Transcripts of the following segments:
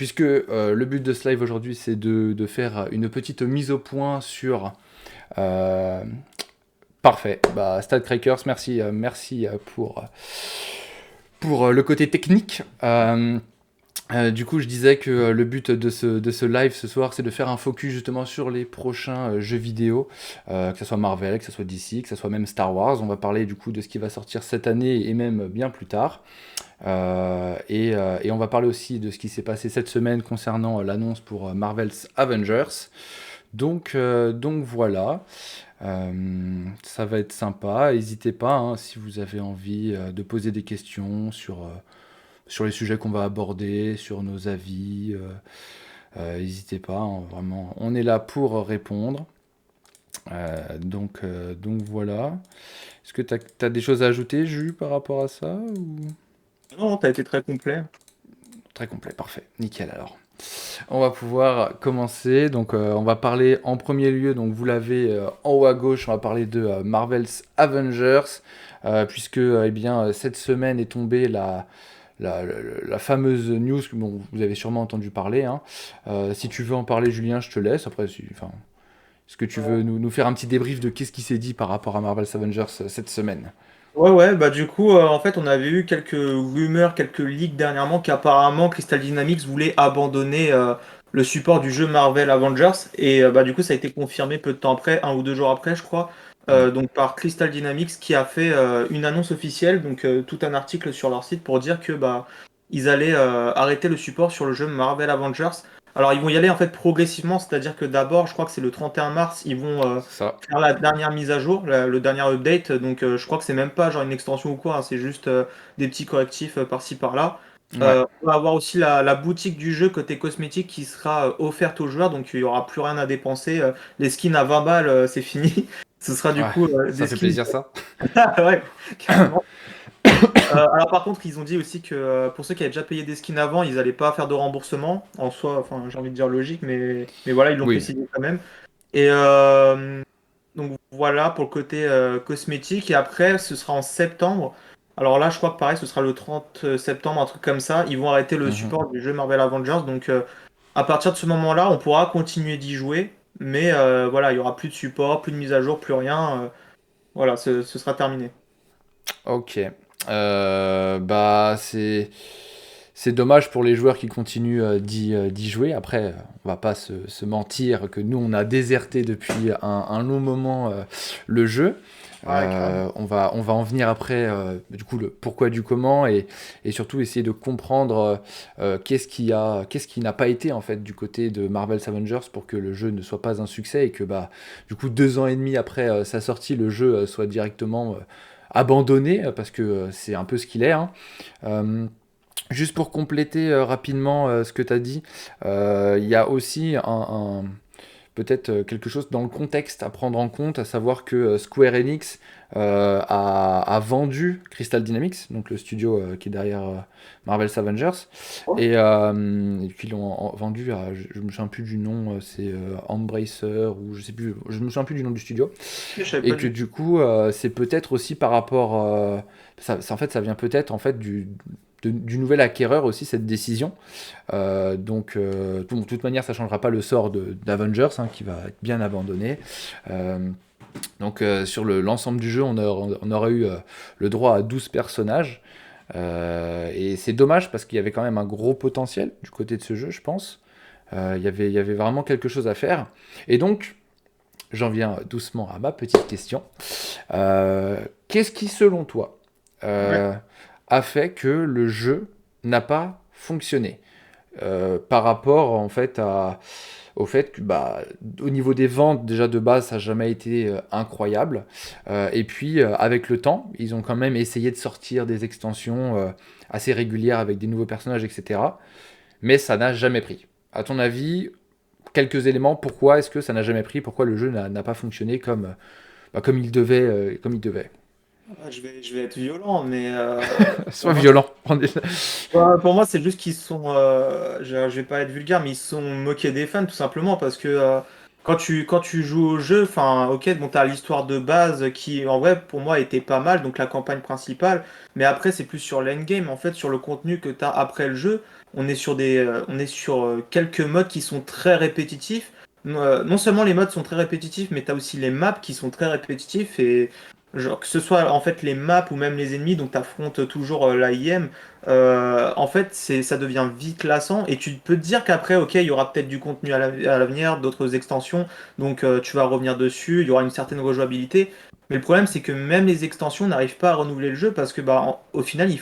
puisque le but de ce live aujourd'hui, c'est de faire une petite mise au point sur... euh, Parfait. Bah, Statcrackers, merci, merci pour le côté technique. Du coup, je disais que le but de ce live ce soir, c'est de faire un focus justement sur les prochains jeux vidéo, que ce soit Marvel, que ce soit DC, que ce soit même Star Wars. On va parler du coup de ce qui va sortir cette année et même bien plus tard. Et on va parler aussi de ce qui s'est passé cette semaine concernant l'annonce pour Marvel's Avengers. Donc voilà. Ça va être sympa. N'hésitez pas, hein, si vous avez envie de poser des questions sur les sujets qu'on va aborder, sur nos avis. N'hésitez pas, hein, vraiment. On est là pour répondre. Donc voilà. Est-ce que tu as des choses à ajouter, Jus, par rapport à ça ou... Non, t'as été très complet. Très complet, parfait. Nickel alors. On va pouvoir commencer. Donc, on va parler en premier lieu. Donc, vous l'avez en haut à gauche. On va parler de Marvel's Avengers, puisque eh bien cette semaine est tombée la, la- la fameuse news que bon, vous avez sûrement entendu parler, hein. Si tu veux en parler, Julien, je te laisse. Après, enfin, est-ce que tu veux nous faire un petit débrief de qu'est-ce qui s'est dit par rapport à Marvel's Avengers cette semaine? Ouais, bah du coup, en fait, on avait eu quelques rumeurs, quelques leaks dernièrement qu'apparemment Crystal Dynamics voulait abandonner le support du jeu Marvel Avengers. Et bah du coup, ça a été confirmé peu de temps après, 1 ou 2 jours après, je crois, Mm. donc par Crystal Dynamics qui a fait une annonce officielle, donc tout un article sur leur site pour dire que bah ils allaient arrêter le support sur le jeu Marvel Avengers. Alors ils vont y aller en fait progressivement, c'est-à-dire que d'abord, je crois que c'est le 31 mars, ils vont C'est ça. faire la dernière mise à jour, le dernier update. Donc je crois que c'est même pas genre une extension ou quoi, hein, c'est juste des petits correctifs par-ci par-là. Ouais. On va avoir aussi la boutique du jeu côté cosmétique qui sera offerte aux joueurs, donc il n'y aura plus rien à dépenser. Les skins à 20 balles, c'est fini. Ce sera du Ouais. coup Ça des fait skins. plaisir, ça. Ouais, carrément. Alors par contre, ils ont dit aussi que pour ceux qui avaient déjà payé des skins avant, ils n'allaient pas faire de remboursement. En soi, enfin j'ai envie de dire logique, mais voilà, ils l'ont Oui. précisé quand même. Et donc voilà pour le côté cosmétique. Et après, ce sera en septembre. Alors là, je crois que pareil, ce sera le 30 septembre, un truc comme ça. Ils vont arrêter le Mhm. support du jeu Marvel Avengers. Donc à partir de ce moment-là, on pourra continuer d'y jouer. Mais voilà, il y aura plus de support, plus de mise à jour, plus rien. Voilà, ce sera terminé. Ok. Bah, c'est dommage pour les joueurs qui continuent d'y jouer. Après, on va pas se mentir que nous, on a déserté depuis un long moment le jeu. Ouais, carrément. On va en venir après, du coup, le pourquoi du comment et surtout essayer de comprendre qu'est-ce qui n'a pas été en fait du côté de Marvel's Avengers pour que le jeu ne soit pas un succès et que bah, du coup, 2 ans et demi après sa sortie, le jeu soit directement abandonné parce que c'est un peu ce qu'il est, hein. Euh, Juste pour compléter rapidement ce que tu as dit, il y a aussi peut-être quelque chose dans le contexte à prendre en compte, à savoir que Square Enix a vendu Crystal Dynamics, donc le studio qui est derrière Marvel's Avengers, et puis ils l'ont vendu à, je me souviens plus du nom, c'est Embracer, ou je sais plus, je me souviens plus du nom du studio, Je savais et pas que du tout. du coup, c'est peut-être aussi par rapport. En fait, ça vient peut-être en fait du nouvel acquéreur aussi, cette décision. De toute manière, ça changera pas le sort d'Avengers, hein, qui va être bien abandonné. Euh, sur l'ensemble du jeu, on aura eu le droit à 12 personnages. Et c'est dommage parce qu'il y avait quand même un gros potentiel du côté de ce jeu, je pense. Il y avait vraiment quelque chose à faire. Et donc, j'en viens doucement à ma petite question. Qu'est-ce qui, selon toi, Ouais. euh, a fait que le jeu n'a pas fonctionné par rapport en fait au fait que bah, au niveau des ventes déjà de base ça n'a jamais été incroyable. Et puis avec le temps ils ont quand même essayé de sortir des extensions assez régulières avec des nouveaux personnages, etc. Mais ça n'a jamais pris. À ton avis, quelques éléments, pourquoi est-ce que ça n'a jamais pris, pourquoi le jeu n'a pas fonctionné comme il devait, comme il devait. Ah, je vais être violent, mais Sois violent. ouais, pour moi, c'est juste qu'ils sont, je vais pas être vulgaire, mais ils se sont moqués des fans tout simplement parce que quand tu joues au jeu, enfin, ok, bon, t'as l'histoire de base qui, en vrai, pour moi, était pas mal, donc la campagne principale, mais après, c'est plus sur l'endgame, en fait, sur le contenu que t'as après le jeu. on est sur quelques modes qui sont très répétitifs. Non seulement les modes sont très répétitifs, mais tu as aussi les maps qui sont très répétitifs et genre que ce soit en fait les maps ou même les ennemis, donc tu affrontes toujours l'AIM. En fait, ça devient vite lassant et tu peux te dire qu'après, ok, il y aura peut-être du contenu à l'avenir, d'autres extensions, donc tu vas revenir dessus, il y aura une certaine rejouabilité. Mais le problème, c'est que même les extensions n'arrivent pas à renouveler le jeu parce que bah, au final, ils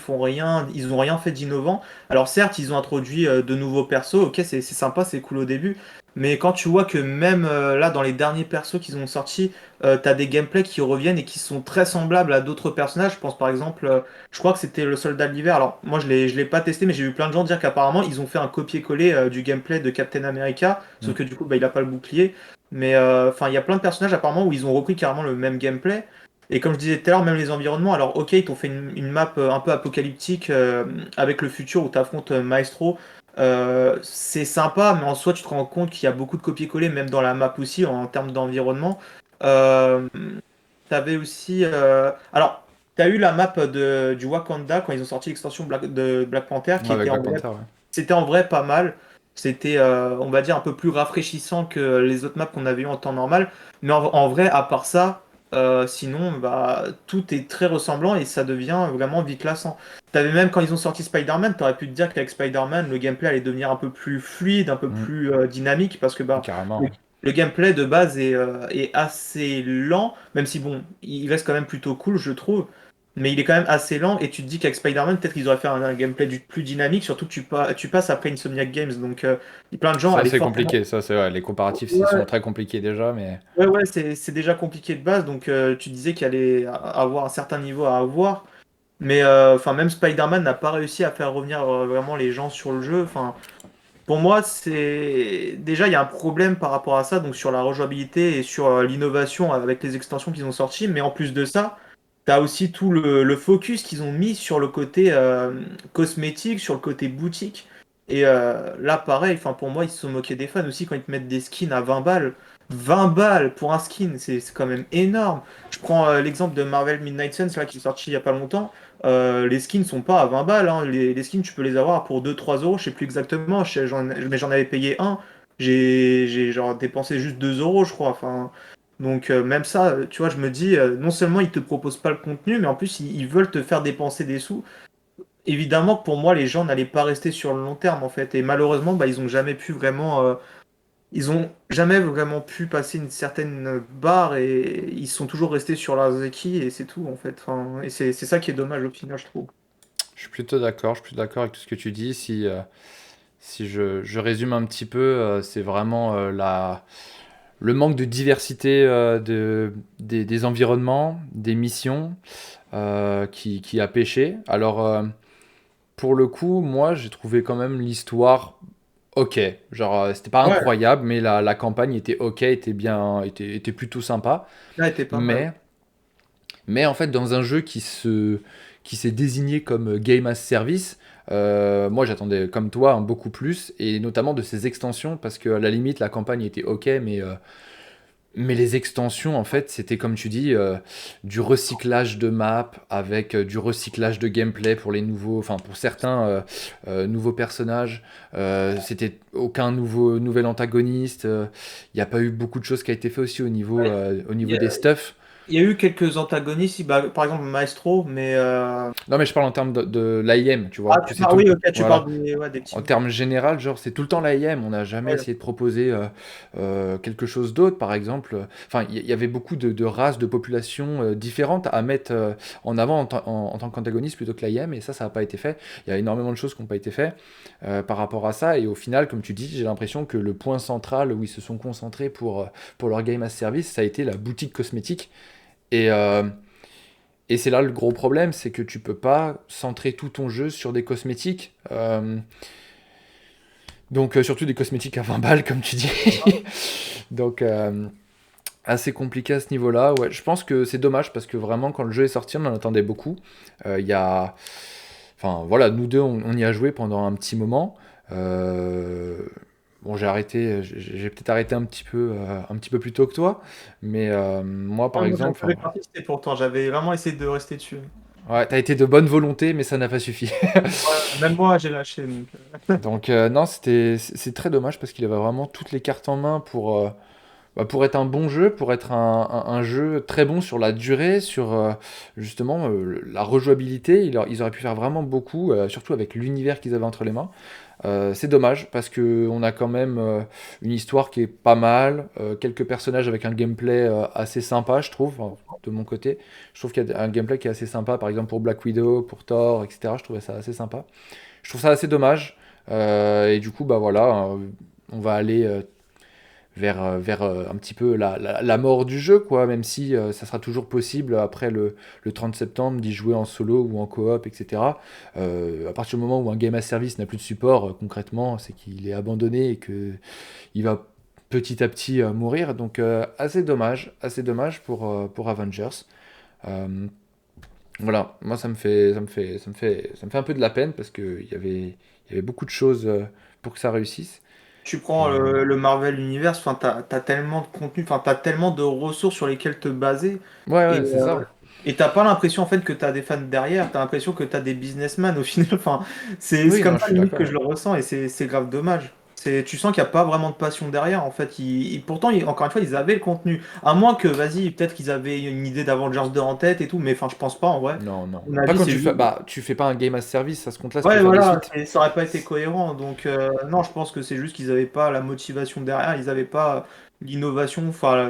ont rien fait d'innovant. Alors certes, ils ont introduit de nouveaux persos, ok, c'est sympa, c'est cool au début, mais quand tu vois que même là, dans les derniers persos qu'ils ont sortis, t'as des gameplays qui reviennent et qui sont très semblables à d'autres personnages. Je pense par exemple, je crois que c'était le Soldat de l'hiver. Alors moi, je l'ai pas testé, mais j'ai vu plein de gens dire qu'apparemment, ils ont fait un copier-coller du gameplay de Captain America, sauf que du coup, bah, il a pas le bouclier. Mais enfin, il y a plein de personnages apparemment où ils ont repris carrément le même gameplay. Et comme je disais tout à l'heure, même les environnements, alors ok, ils t'ont fait une map un peu apocalyptique avec le futur où tu affrontes Maestro. C'est sympa, mais en soi, tu te rends compte qu'il y a beaucoup de copier-coller, même dans la map aussi, en termes d'environnement. Euh, T'avais aussi. Alors, t'as eu la map du Wakanda quand ils ont sorti l'extension de Black Panther, Ouais, avec Black Panther, ouais. c'était en vrai pas mal. C'était, on va dire, un peu plus rafraîchissant que les autres maps qu'on avait eu en temps normal. Mais en vrai, à part ça, sinon, bah, tout est très ressemblant et ça devient vraiment vite lassant. T'avais même quand ils ont sorti Spider-Man, t'aurais pu te dire qu'avec Spider-Man, le gameplay allait devenir un peu plus fluide, un peu Mm. plus dynamique, parce que bah, Carrément, le, ouais. le gameplay de base est assez lent, même si bon, il reste quand même plutôt cool, je trouve. Mais il est quand même assez lent et tu te dis qu'avec Spider-Man, peut-être qu'ils auraient fait un gameplay plus dynamique, surtout que tu passes après Insomniac Games. Donc, plein de gens Ça, allaient c'est forcément. compliqué. Ça, c'est ouais, les comparatifs, ils sont Ouais, très compliqués déjà, mais ouais, c'est déjà compliqué de base. Donc, tu disais qu'il allait avoir un certain niveau à avoir. Mais enfin, même Spider-Man n'a pas réussi à faire revenir vraiment les gens sur le jeu. Enfin, pour moi, c'est déjà il y a un problème par rapport à ça, donc sur la rejouabilité et sur l'innovation avec les extensions qu'ils ont sorties. Mais en plus de ça, tu as aussi tout le focus qu'ils ont mis sur le côté cosmétique, sur le côté boutique. Et là, pareil, enfin pour moi, ils se sont moqués des fans aussi quand ils te mettent des skins à 20 balles. 20 balles pour un skin, c'est quand même énorme. Je prends l'exemple de Marvel Midnight Suns là, qui est sorti il y a pas longtemps. Les skins sont pas à 20 balles, hein. Les skins, tu peux les avoir pour 2-3 euros, je sais plus exactement, mais j'en avais payé un. J'ai genre dépensé juste 2 euros, je crois. Enfin, donc même ça, tu vois, je me dis, non seulement ils te proposent pas le contenu, mais en plus ils veulent te faire dépenser des sous. Évidemment que pour moi, les gens n'allaient pas rester sur le long terme en fait. Et malheureusement, bah, ils ont jamais vraiment pu passer une certaine barre et ils sont toujours restés sur leurs acquis et c'est tout en fait. Enfin, et c'est ça qui est dommage au final, je trouve. je suis plutôt d'accord. Je suis plutôt d'accord avec tout ce que tu dis. Si je résume un petit peu, c'est vraiment le manque de diversité des environnements, des missions qui a pêché. Alors, pour le coup, moi, j'ai trouvé quand même l'histoire ok. Genre, c'était pas Ouais, incroyable, mais la campagne était ok, était bien, était plutôt sympa. là, était pas mal. Mais, mais en fait, dans un jeu qui s'est désigné comme Game as Service, moi j'attendais comme toi beaucoup plus, et notamment de ses extensions, parce que à la limite, la campagne était ok, mais les extensions, en fait, c'était comme tu dis, du recyclage de maps avec du recyclage de gameplay pour les nouveaux, enfin pour certains nouveaux personnages. C'était aucun nouvel antagoniste. Il n'y a pas eu beaucoup de choses qui a été fait aussi Ouais. au Il y niveau a, des stuff. il y a eu quelques antagonistes, bah, par exemple Maestro, mais Non, mais je parle en termes de l'AIM, tu ah, vois, que c'est tout oui, le. ok, tu Voilà. parles des petits En monstres. termes général, genre, c'est tout le temps l'AIM. On n'a jamais Ouais, essayé de proposer quelque chose d'autre, par exemple. Enfin, il y avait beaucoup de races, de populations différentes à mettre en avant en tant qu'antagoniste plutôt que l'AIM, et ça n'a pas été fait. Il y a énormément de choses qui n'ont pas été faites par rapport à ça, et au final, comme tu dis, j'ai l'impression que le point central où ils se sont concentrés pour leur game as service, ça a été la boutique cosmétique. Et, euh, et c'est là le gros problème, c'est que tu peux pas centrer tout ton jeu sur des cosmétiques. Donc surtout des cosmétiques à 20 balles, comme tu dis. Donc assez compliqué à ce niveau-là. Ouais, je pense que c'est dommage parce que vraiment quand le jeu est sorti, on en attendait beaucoup. Il y a, enfin voilà, nous deux, on y a joué pendant un petit moment. Euh, Bon, j'ai peut-être arrêté un petit peu plus tôt que toi, mais moi, par moi exemple, j'avais enfin, persisté pourtant, j'avais vraiment essayé de rester dessus. Ouais, t'as été de bonne volonté, mais ça n'a pas suffi. Ouais, même moi, j'ai lâché. Donc, Donc non, c'est très dommage parce qu'il avait vraiment toutes les cartes en main pour être un bon jeu, pour être un jeu très bon sur la durée, sur justement la rejouabilité. Ils auraient pu faire vraiment beaucoup, surtout avec l'univers qu'ils avaient entre les mains. C'est dommage parce que on a quand même une histoire qui est pas mal, quelques personnages avec un gameplay assez sympa, je trouve, enfin, de mon côté. Je trouve qu'il y a un gameplay qui est assez sympa, par exemple pour Black Widow, pour Thor, etc. Je trouvais ça assez sympa. Je trouve ça assez dommage. Et du coup, bah voilà, on va aller vers un petit peu la mort du jeu, quoi, même si ça sera toujours possible après le 30 septembre d'y jouer en solo ou en coop, etc. À partir du moment où un game as service n'a plus de support, concrètement, c'est qu'il est abandonné et que il va petit à petit mourir. Donc assez dommage pour Avengers. Euh, voilà, moi ça me fait un peu de la peine parce que il y avait beaucoup de choses pour que ça réussisse. tu prends Et le Marvel Universe, enfin, t'as tellement de contenu, enfin, t'as tellement de ressources sur lesquelles te baser. ouais, Et ouais, c'est ça. et t'as pas l'impression en fait que t'as des fans derrière, t'as l'impression que t'as des businessmen au final. Enfin, c'est Oui, comme non, je ça suis limite que je d'accord. le ressens et c'est grave dommage. Tu sens qu'il n'y a pas vraiment de passion derrière. En fait, pourtant, encore une fois, ils avaient le contenu. À moins que, vas-y, peut-être qu'ils avaient une idée d'Avengers 2 en tête et tout, mais enfin, je pense pas en vrai. Non, non. À mon Pas avis, quand c'est tu fais. juste. Bah, tu fais pas un game as service, à ce compte-là, tu peux Ouais, faire des voilà, suites. ça aurait pas été cohérent. Donc, non, je pense que c'est juste qu'ils n'avaient pas la motivation derrière, ils n'avaient pas l'innovation, enfin,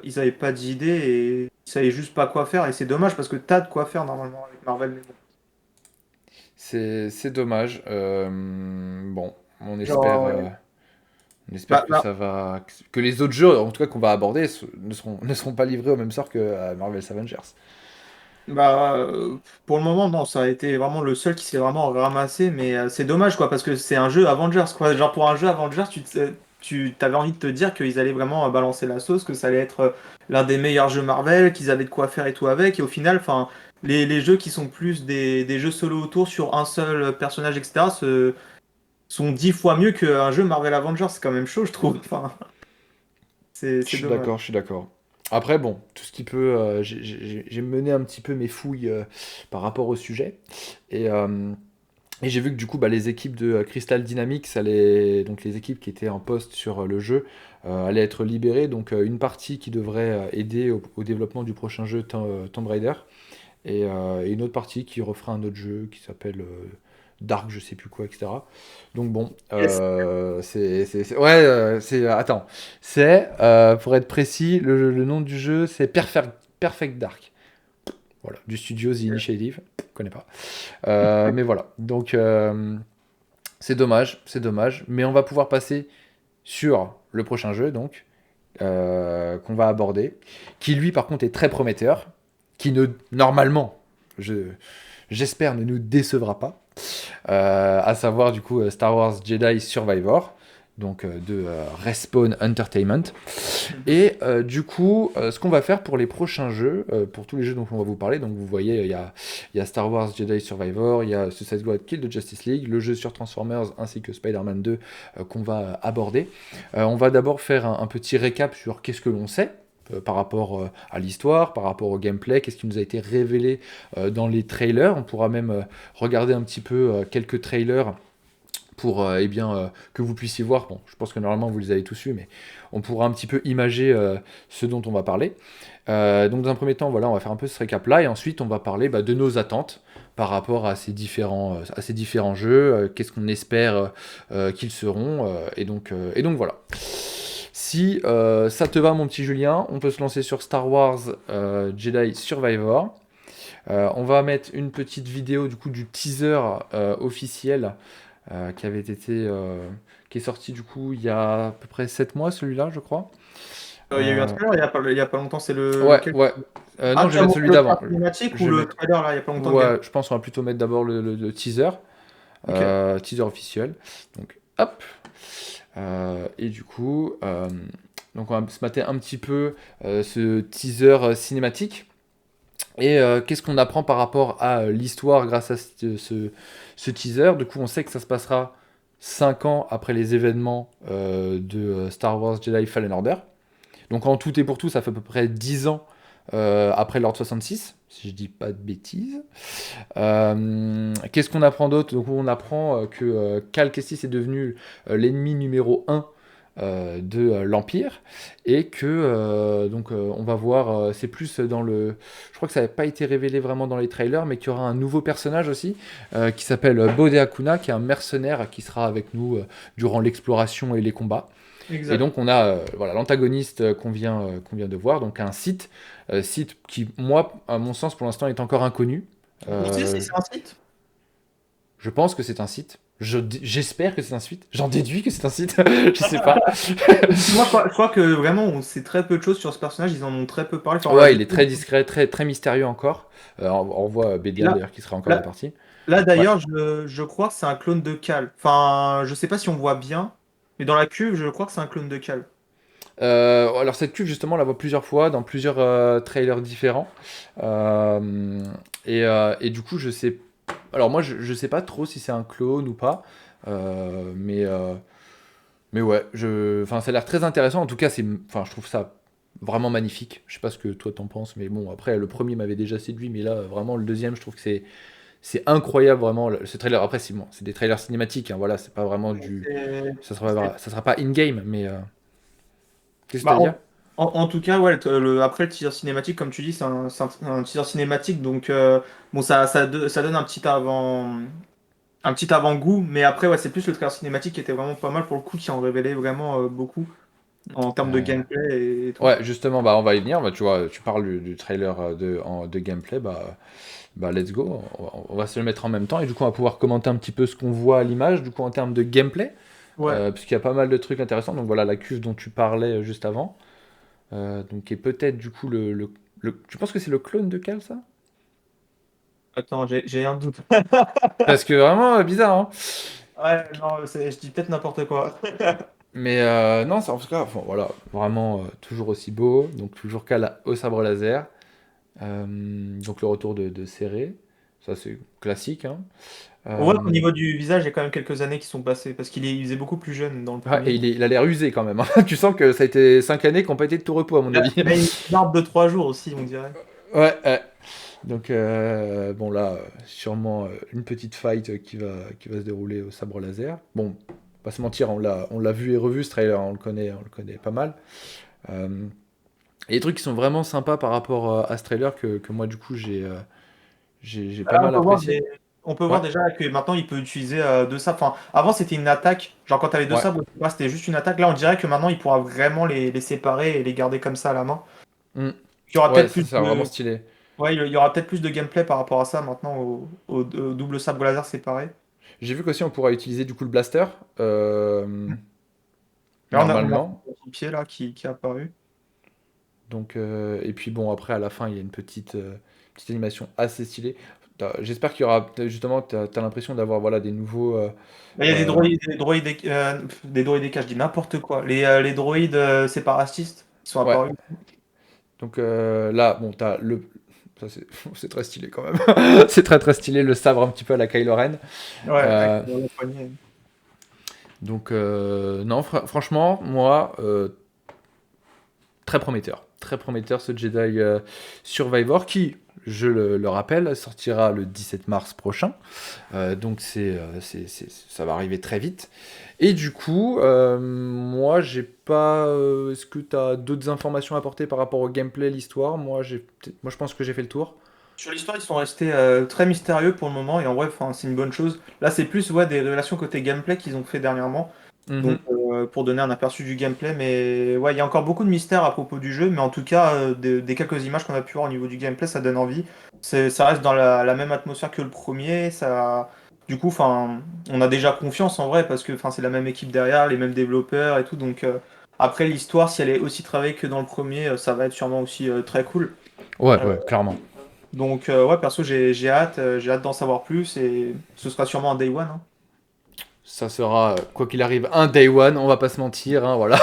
ils n'avaient pas d'idée et ils savaient juste pas quoi faire. Et c'est dommage parce que t'as de quoi faire normalement avec Marvel. Mais bon. C'est dommage. Bon, Genre, on espère bah, que bah, ça va. Que les autres jeux, en tout cas qu'on va aborder, ne seront pas livrés au même sort que Marvel's Avengers. bah, pour le moment, non, ça a été vraiment le seul qui s'est vraiment ramassé, mais c'est dommage quoi, parce que c'est un jeu Avengers quoi. Genre, pour un jeu Avengers, tu t'avais envie de te dire qu'ils allaient vraiment balancer la sauce, que ça allait être l'un des meilleurs jeux Marvel, qu'ils avaient de quoi faire et tout avec, et au final, enfin, les jeux qui sont plus des jeux solo autour sur un seul personnage, etc., sont 10 fois mieux qu'un jeu Marvel Avengers, c'est quand même chaud, je trouve. Enfin, c'est dommage. Je suis d'accord. Après, bon, tout ce qui peut. J'ai mené un petit peu mes fouilles par rapport au sujet. Et. Et j'ai vu que du coup, bah, les équipes de Crystal Dynamics, donc les équipes qui étaient en poste sur le jeu, allaient être libérées. Donc une partie qui devrait aider au développement du prochain jeu Tomb Raider, et une autre partie qui refera un autre jeu qui s'appelle Dark, je sais plus quoi, etc. Donc bon, Yes. ouais, attends, pour être précis, le nom du jeu, c'est Perfect Dark. Voilà, du studio The Initiative, je connais pas. Mais voilà, donc c'est dommage, mais on va pouvoir passer sur le prochain jeu, donc, qu'on va aborder, qui lui, par contre, est très prometteur, qui ne, normalement, j'espère, ne nous décevra pas, à savoir, du coup, Star Wars Jedi Survivor, donc de Respawn Entertainment. Et du coup, ce qu'on va faire pour les prochains jeux, pour tous les jeux dont on va vous parler, donc vous voyez, il y a Star Wars Jedi Survivor, il y a Suicide Squad Kill the Justice League, le jeu sur Transformers ainsi que Spider-Man 2 qu'on va aborder. On va d'abord faire un petit récap sur qu'est-ce que l'on sait. Par rapport à l'histoire, par rapport au gameplay, qu'est-ce qui nous a été révélé dans les trailers. On pourra même regarder un petit peu quelques trailers pour eh bien, que vous puissiez voir. Bon, je pense que normalement vous les avez tous vus, mais on pourra un petit peu imager ce dont on va parler. Donc dans un premier temps, voilà, on va faire un peu ce récap-là, et ensuite on va parler bah, de nos attentes par rapport à ces différents jeux, qu'est-ce qu'on espère qu'ils seront, et donc voilà. Si ça te va, mon petit Julien, on peut se lancer sur Star Wars Jedi Survivor. On va mettre une petite vidéo du coup du teaser officiel qui avait été qui est sorti du coup il y a à peu près 7 mois, celui-là, je crois. Il y a eu un Euh, trailer il y a pas longtemps, c'est ouais, lequel? ouais. Ah, Non, je tu vais as mettre montré celui le d'avant. trailer cinématique ou Je vais le mettre. trailer là, il y a pas longtemps de game? Ouais, je pense qu'on va plutôt mettre d'abord le teaser, Ok. teaser officiel. Donc, hop. Et du coup, donc on va se mater un petit peu ce teaser cinématique. Et qu'est-ce qu'on apprend par rapport à l'histoire grâce à ce teaser? Du coup, on sait que ça se passera 5 ans après les événements de Star Wars Jedi Fallen Order. Donc en tout et pour tout, ça fait à peu près 10 ans après l'Ordre 66, si je dis pas de bêtises. Qu'est-ce qu'on apprend d'autre? Donc on apprend que Cal Kestis est devenu l'ennemi numéro un de l'Empire et que on va voir, c'est plus dans le... Je crois que ça n'avait pas été révélé vraiment dans les trailers, mais qu'il y aura un nouveau personnage aussi qui s'appelle Bode Akuna, qui est un mercenaire qui sera avec nous durant l'exploration et les combats. Et Exact. donc on a voilà, l'antagoniste qu'on vient de voir, donc un site qui, moi, à mon sens, pour l'instant, est encore inconnu. On sait si Euh, c'est un site? je pense que c'est un site. J'espère que c'est un site. J'en déduis que c'est un site. Je sais pas. Moi, je crois que vraiment, on sait très peu de choses sur ce personnage. Ils en ont très peu parlé. Enfin, on l'a Ouais, vu. il est très discret, très mystérieux encore. On voit Bédian Là, d'ailleurs qui sera encore dans la là, partie. là, Ouais. d'ailleurs, je crois que c'est un clone de Cal. Enfin, je sais pas si on voit bien, mais dans la cuve, je crois que c'est un clone de Cal. Alors cette cuve justement, on la voit plusieurs fois dans plusieurs trailers différents. Et du coup, je sais. Alors moi, je sais pas trop si c'est un clone ou pas. Euh, mais, euh, mais ouais, enfin, ça a l'air très intéressant. En tout cas, enfin, je trouve ça vraiment magnifique. Je sais pas ce que toi t'en penses, mais bon, après, le premier m'avait déjà séduit, mais là, vraiment, le deuxième, je trouve que c'est incroyable, vraiment. Ce trailer, après, bon, c'est des trailers cinématiques, hein, voilà, c'est pas vraiment du. C'est- Ça sera pas in-game, mais. Qu'est-ce que Bah, t'as à dire? en tout cas, ouais, après le teaser cinématique, comme tu dis, c'est un teaser cinématique, donc bon, ça donne un petit avant-goût, mais après, ouais, c'est plus le trailer cinématique qui était vraiment pas mal pour le coup, qui en révélait vraiment beaucoup en termes de Euh, gameplay et tout. Ouais, justement, bah, on va y venir. Bah, tu vois, tu parles du trailer de gameplay, bah, let's go. On va se le mettre en même temps. Et du coup, on va pouvoir commenter un petit peu ce qu'on voit à l'image, du coup, en termes de gameplay, Ouais, puisqu'il y a pas mal de trucs intéressants. Donc voilà, la cuve dont tu parlais juste avant. Donc, et peut-être, du coup, tu penses que c'est le clone de Cal, ça? attends, j'ai un doute. Parce que vraiment, bizarre, hein. Ouais, non, je dis peut-être n'importe quoi. Mais non, c'est en tout cas, bon, voilà, vraiment toujours aussi beau. Donc, toujours Cal au sabre laser. Donc, le retour de Serré. Ça, c'est classique, hein. On voit qu'au Euh, niveau du visage, il y a quand même quelques années qui sont passées, parce il faisait beaucoup plus jeune dans le ouais, et premier. il a l'air usé quand même, hein. Tu sens que ça a été 5 années qui n'ont pas été de tout repos, à mon avis. Il a une barbe de 3 jours aussi, on dirait. Ouais, ouais. Donc, bon, là, sûrement une petite fight qui va se dérouler au sabre laser. Bon, pas se mentir, on l'a vu et revu ce trailer, on le connaît pas mal. Euh, et des trucs qui sont vraiment sympas par rapport à ce trailer que moi, du coup, j'ai pas Là, mal apprécié. on peut voir Ouais, déjà que maintenant il peut utiliser deux sabres. Enfin, avant c'était une attaque, genre quand t'avais deux ouais. sabres, au départ, c'était juste une attaque. Là, on dirait que maintenant il pourra vraiment les séparer et les garder comme ça à la main. Hmm. Il y aura Ouais, peut-être ça, plus ça a vraiment de, stylé. ouais, il y aura peut-être plus de gameplay par rapport à ça maintenant au double sabre laser séparé. J'ai vu qu'aussi on pourra utiliser du coup le blaster, Là, on a normalement. son pied là qui est apparu. Donc, et puis bon, après, à la fin, il y a une petite animation assez stylée. J'espère qu'il y aura, justement, t'as l'impression d'avoir voilà, des nouveaux... Là, il y a euh, des droïdes je dis n'importe quoi. Les droïdes séparatistes qui sont ouais, apparus. donc là, bon, t'as le... Ça, c'est c'est très stylé quand même. C'est très très stylé, le sabre un petit peu à la Kylo Ren. Ouais, avec Euh, le poignet. donc, non, franchement, moi, très prometteur. Très prometteur ce Jedi Survivor qui, je le rappelle, sortira le 17 mars prochain. Donc ça va arriver très vite. Et du coup, moi j'ai pas. Est-ce que tu as d'autres informations à apporter par rapport au gameplay, l'histoire? Moi je pense que j'ai fait le tour. Sur l'histoire, ils sont restés très mystérieux pour le moment et en vrai, enfin, c'est une bonne chose. Là, c'est plus ouais, des révélations côté gameplay qu'ils ont fait dernièrement. Donc, Mhm. pour donner un aperçu du gameplay, mais ouais, il y a encore beaucoup de mystères à propos du jeu, mais en tout cas, des quelques images qu'on a pu voir au niveau du gameplay, ça donne envie. Ça reste dans la même atmosphère que le premier. Du coup, enfin, on a déjà confiance en vrai parce que enfin, c'est la même équipe derrière, les mêmes développeurs et tout. Donc, après, l'histoire, si elle est aussi travaillée que dans le premier, ça va être sûrement aussi très cool. Ouais, Euh, ouais, clairement. donc ouais, perso, j'ai hâte d'en savoir plus et ce sera sûrement un day one, hein. Ça sera, quoi qu'il arrive, un day one, on va pas se mentir, hein, voilà.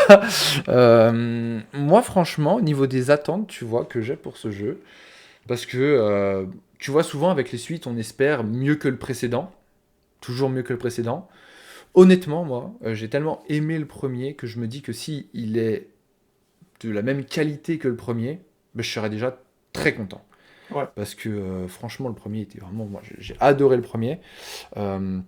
Moi, franchement, au niveau des attentes, tu vois, que j'ai pour ce jeu, parce que, tu vois, souvent avec les suites, on espère mieux que le précédent, toujours mieux que le précédent. Honnêtement, moi, j'ai tellement aimé le premier que je me dis que si il est de la même qualité que le premier, ben, je serais déjà très content. Ouais. parce que franchement, le premier était vraiment. Moi, j'ai adoré le premier. Euh,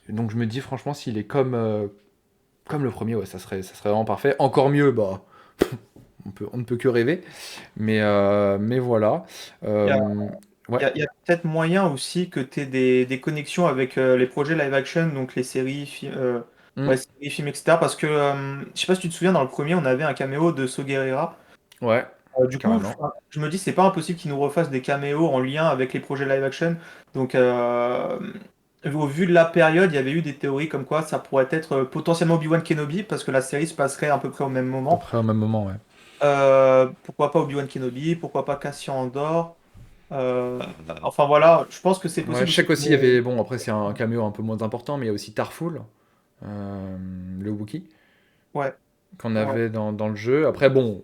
donc je me dis, franchement, s'il est comme le premier, ouais, ça serait vraiment parfait. Encore mieux, bah, on ne peut que rêver. Mais voilà. Il y a, Euh, ouais. il y a peut-être moyen aussi que tu aies des connexions avec les projets live action, donc les séries, Hmm. ouais, séries, films, etc. Parce que, je sais pas si tu te souviens, dans le premier, on avait un caméo de Saw Gerrera. Ouais, Du coup, carrément. je me dis, c'est pas impossible qu'ils nous refassent des caméos en lien avec les projets live action. Donc, au vu de la période, il y avait eu des théories comme quoi ça pourrait être potentiellement Obi-Wan Kenobi, parce que la série se passerait à peu près au même À peu moment. près au même moment, ouais. Pourquoi pas Obi-Wan Kenobi, pourquoi pas Cassian Andor. Euh, enfin voilà, je pense que c'est Ouais, possible je aussi sais qu'ils qu'aussi, il y nous- avait. Bon, après, c'est un caméo un peu moins important, mais il y a aussi Tarful, le Wookiee, Ouais, qu'on ouais. avait dans le jeu. Après, bon,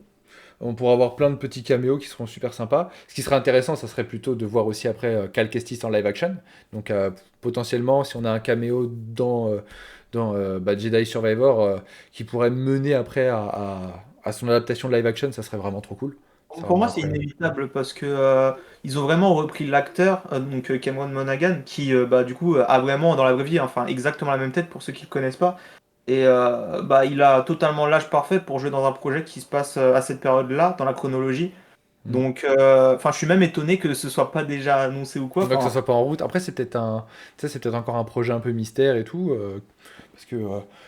on pourra avoir plein de petits caméos qui seront super sympas. Ce qui serait intéressant, ça serait plutôt de voir aussi après Cal Kestis en live action. Donc, potentiellement, si on a un caméo dans Jedi Survivor qui pourrait mener après à son adaptation live action, ça serait vraiment trop cool. C'est Pour vraiment moi, c'est incroyable. inévitable parce que ils ont vraiment repris l'acteur, donc Cameron Monaghan, qui bah, du coup a vraiment dans la vraie vie, enfin exactement la même tête pour ceux qui le connaissent pas. Et bah, il a totalement l'âge parfait pour jouer dans un projet qui se passe à cette période-là, dans la chronologie. Mm. Donc, enfin, je suis même étonné que ce soit pas déjà annoncé ou quoi. Donc que ça Enfin, soit pas en route. Après, tu sais, c'est peut-être encore un projet un peu mystère et tout, parce que,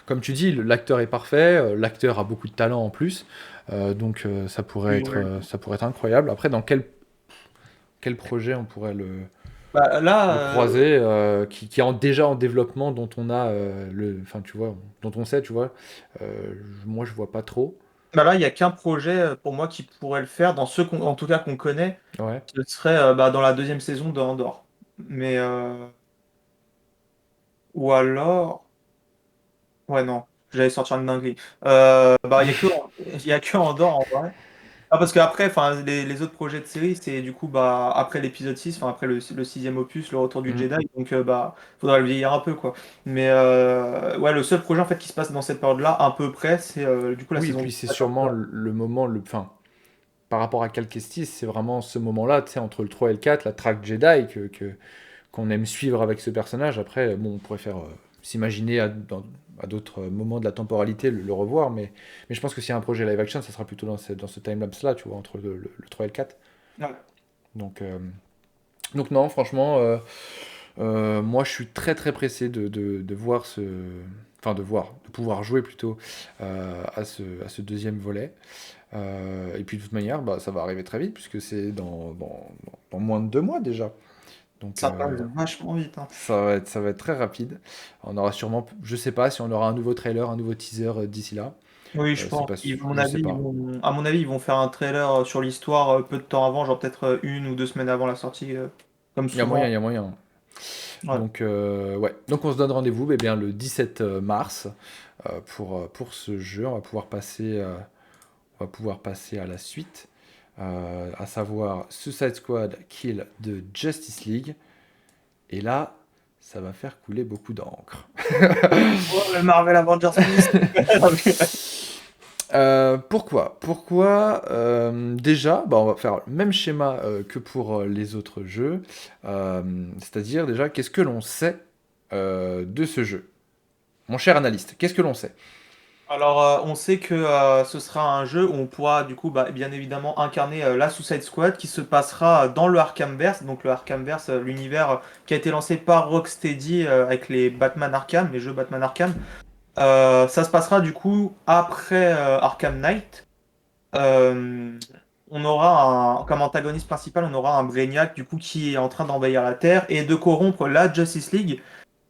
comme tu dis, l'acteur est parfait, l'acteur a beaucoup de talent en plus, donc oui, ouais. ça pourrait être incroyable. Après, dans quel projet on pourrait Bah, là, le croiser, qui est déjà en développement, dont on a enfin, tu vois, dont on sait, tu vois, moi je vois pas trop. il y a qu'un projet pour moi qui pourrait le faire, dans ceux en tout cas qu'on connaît, Ouais. ce serait bah, dans la deuxième saison de Andor. Mais ou alors. Ouais, non, j'allais sortir une dinguerie. Bah, il y a que Andorre en vrai. Ah, parce qu'après, enfin, les autres projets de série, c'est du coup, bah, après l'épisode 6 enfin, après le sixième opus, le retour du Mm. Jedi, donc, bah, faudra le vieillir un peu, quoi. Mais, ouais, le seul projet, en fait, qui se passe dans cette période-là, à peu près, c'est, du coup, la Oui, et saison puis 2. c'est sûrement le moment, enfin, par rapport à Cal Kestis, c'est vraiment ce moment-là, tu sais, entre le 3 et le 4, la traque Jedi, qu'on aime suivre avec ce personnage. Après, bon, on pourrait faire s'imaginer à d'autres moments de la temporalité le revoir, mais je pense que s'il y a un projet live action, ça sera plutôt dans ce time-lapse-là, tu vois, entre le 3 et le 4. Ouais. Donc, donc non, franchement, moi je suis très très pressé de voir Enfin, de pouvoir jouer plutôt à ce deuxième volet. Et puis de toute manière, bah, ça va arriver très vite, puisque c'est dans moins de 2 mois déjà. Donc, Ça passe vachement vite, hein. ça va être très rapide. On aura sûrement, je sais pas si on aura un nouveau trailer, un nouveau teaser d'ici là. Oui, je C'est pense. pas, À mon je sais avis, pas. à mon avis, ils vont faire un trailer sur l'histoire peu de temps avant, genre peut-être 1 ou 2 semaines avant la sortie, comme Il y a moyen, souvent. il y a moyen. Ouais. Donc, ouais. Donc, on se donne rendez-vous bien, le 17 mars pour ce jeu. On va pouvoir passer à la suite, à savoir Suicide Squad Kill de Justice League. Et là, ça va faire couler beaucoup d'encre. Oh, le Marvel Avengers Mist. Pourquoi? Pourquoi déjà, bah, on va faire le même schéma que pour les autres jeux. C'est-à-dire déjà, qu'est-ce que l'on sait de ce jeu? Mon cher analyste, qu'est-ce que l'on sait? Alors, on sait que ce sera un jeu où on pourra du coup, bah, bien évidemment, incarner la Suicide Squad qui se passera dans le Arkhamverse. Donc le Arkhamverse, l'univers qui a été lancé par Rocksteady avec les Batman Arkham, les jeux Batman Arkham. Ça se passera du coup après Arkham Knight. Euh, on aura comme antagoniste principal, on aura un Brainiac du coup qui est en train d'envahir la Terre et de corrompre la Justice League.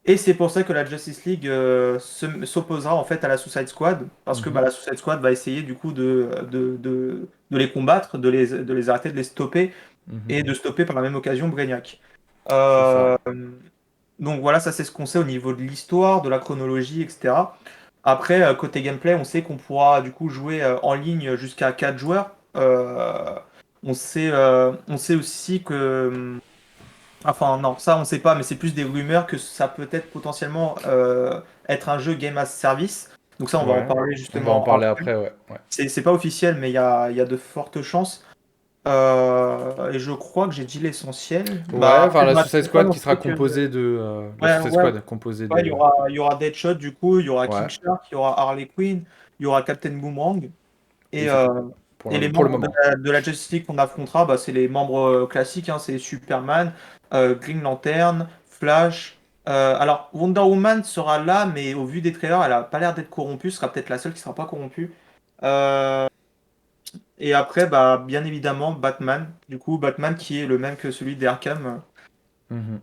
Et c'est pour ça que la Justice League s'opposera en fait à la Suicide Squad, parce que bah, Mhm, la Suicide Squad va essayer du coup de les combattre, de les arrêter, de les stopper, mhm. et de stopper par la même occasion Brainiac. C'est ça. Euh, donc voilà, ça c'est ce qu'on sait au niveau de l'histoire, de la chronologie, etc. Après, côté gameplay, on sait qu'on pourra du coup jouer en ligne jusqu'à 4 joueurs. On sait aussi que... Enfin, non, ça on sait pas, mais c'est plus des rumeurs que ça peut être potentiellement être un jeu Game as Service. Donc ça, on va en Ouais. parler On va en justement parler après. après, ouais. Ouais. C'est pas officiel, mais il y a de fortes chances. Et je crois que j'ai dit l'essentiel. Ouais, Bah, enfin après, la bah, Suicide c'est pas Squad non qui sera plus que... composée de la Ouais, Suicide ouais, Squad composée ouais, de il y aura Deadshot, du coup, il y aura King ouais, Shark, il y aura Harley Quinn, il y aura Captain Boomerang. et Et, c'est tout et les pour le membres moment. de la Justice League qu'on affrontera, bah, c'est les membres classiques, hein, c'est Superman, Green Lantern, Flash. Alors, Wonder Woman sera là, mais au vu des trailers, elle a pas l'air d'être corrompue, ce sera peut-être la seule qui sera pas corrompue. Euh, et après, bah, bien évidemment, Batman. Du coup, Batman qui est le même que celui d'Arkham. Mhm.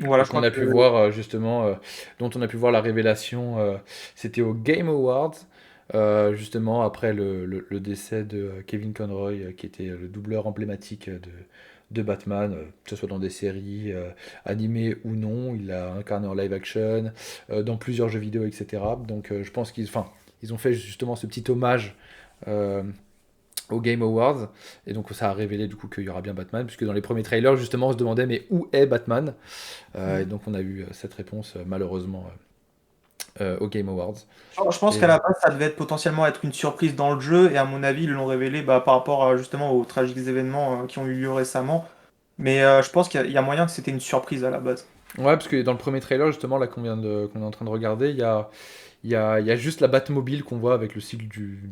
Voilà, Et je qu'on crois a que... pu voir justement, dont on a pu voir la révélation, c'était au Game Awards, justement après le décès de Kevin Conroy, qui était le doubleur emblématique de Batman, que ce soit dans des séries animées ou non, il l'a incarné en live action, dans plusieurs jeux vidéo, etc. Donc je pense ils ont fait justement ce petit hommage euh, au Game Awards, et donc ça a révélé du coup qu'il y aura bien Batman, puisque dans les premiers trailers justement on se demandait mais où est Batman. Et donc on a eu cette réponse malheureusement au Game Awards. Je pense Et qu'à la base, ça devait être potentiellement être une surprise dans le jeu, et à mon avis, ils l'ont révélé bah, par rapport justement aux tragiques événements qui ont eu lieu récemment. Mais je pense qu'il y a moyen que c'était une surprise à la base. ouais, parce que dans le premier trailer justement là qu'on est en train de regarder, il y a juste la Batmobile qu'on voit avec le sigle du,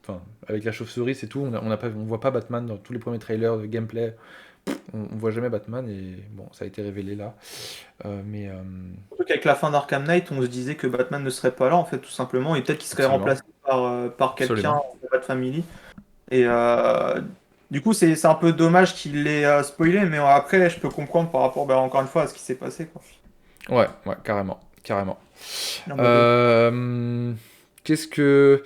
enfin avec la chauve-souris, c'est tout. On voit pas Batman dans tous les premiers trailers de gameplay. On voit jamais Batman et bon, ça a été révélé là. Mais Surtout qu'avec la fin d'Arkham Knight, on se disait que Batman ne serait pas là, en fait, tout simplement, et peut-être qu'il serait absolument, remplacé par quelqu'un absolument. de Bat Family. Et du coup, c'est un peu dommage qu'il l'ait spoilé, mais après, je peux comprendre par rapport, bah, encore une fois, à ce qui s'est passé, quoi. Ouais, ouais, carrément, carrément. En mode, Euh, qu'est-ce que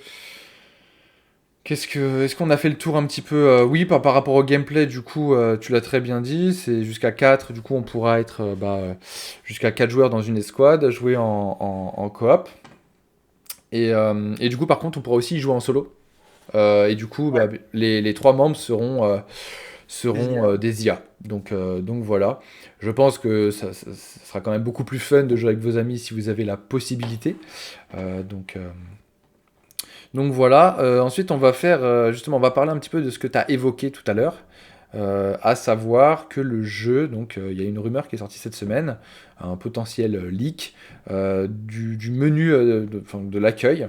Est-ce qu'on a fait le tour un petit peu oui, par rapport au gameplay, du coup, tu l'as très bien dit, c'est jusqu'à 4 du coup, on pourra être jusqu'à 4 joueurs dans une escouade, jouer en coop. Et du coup, par contre, on pourra aussi y jouer en solo. Et du coup, ouais, les 3 membres des seront IA. des IA. Donc voilà. Je pense que ça sera quand même beaucoup plus fun de jouer avec vos amis si vous avez la possibilité. Euh, donc, euh, donc voilà, ensuite on va parler un petit peu de ce que tu as évoqué tout à l'heure, à savoir que le jeu, donc il y a une rumeur qui est sortie cette semaine, un potentiel leak du menu enfin, de l'accueil.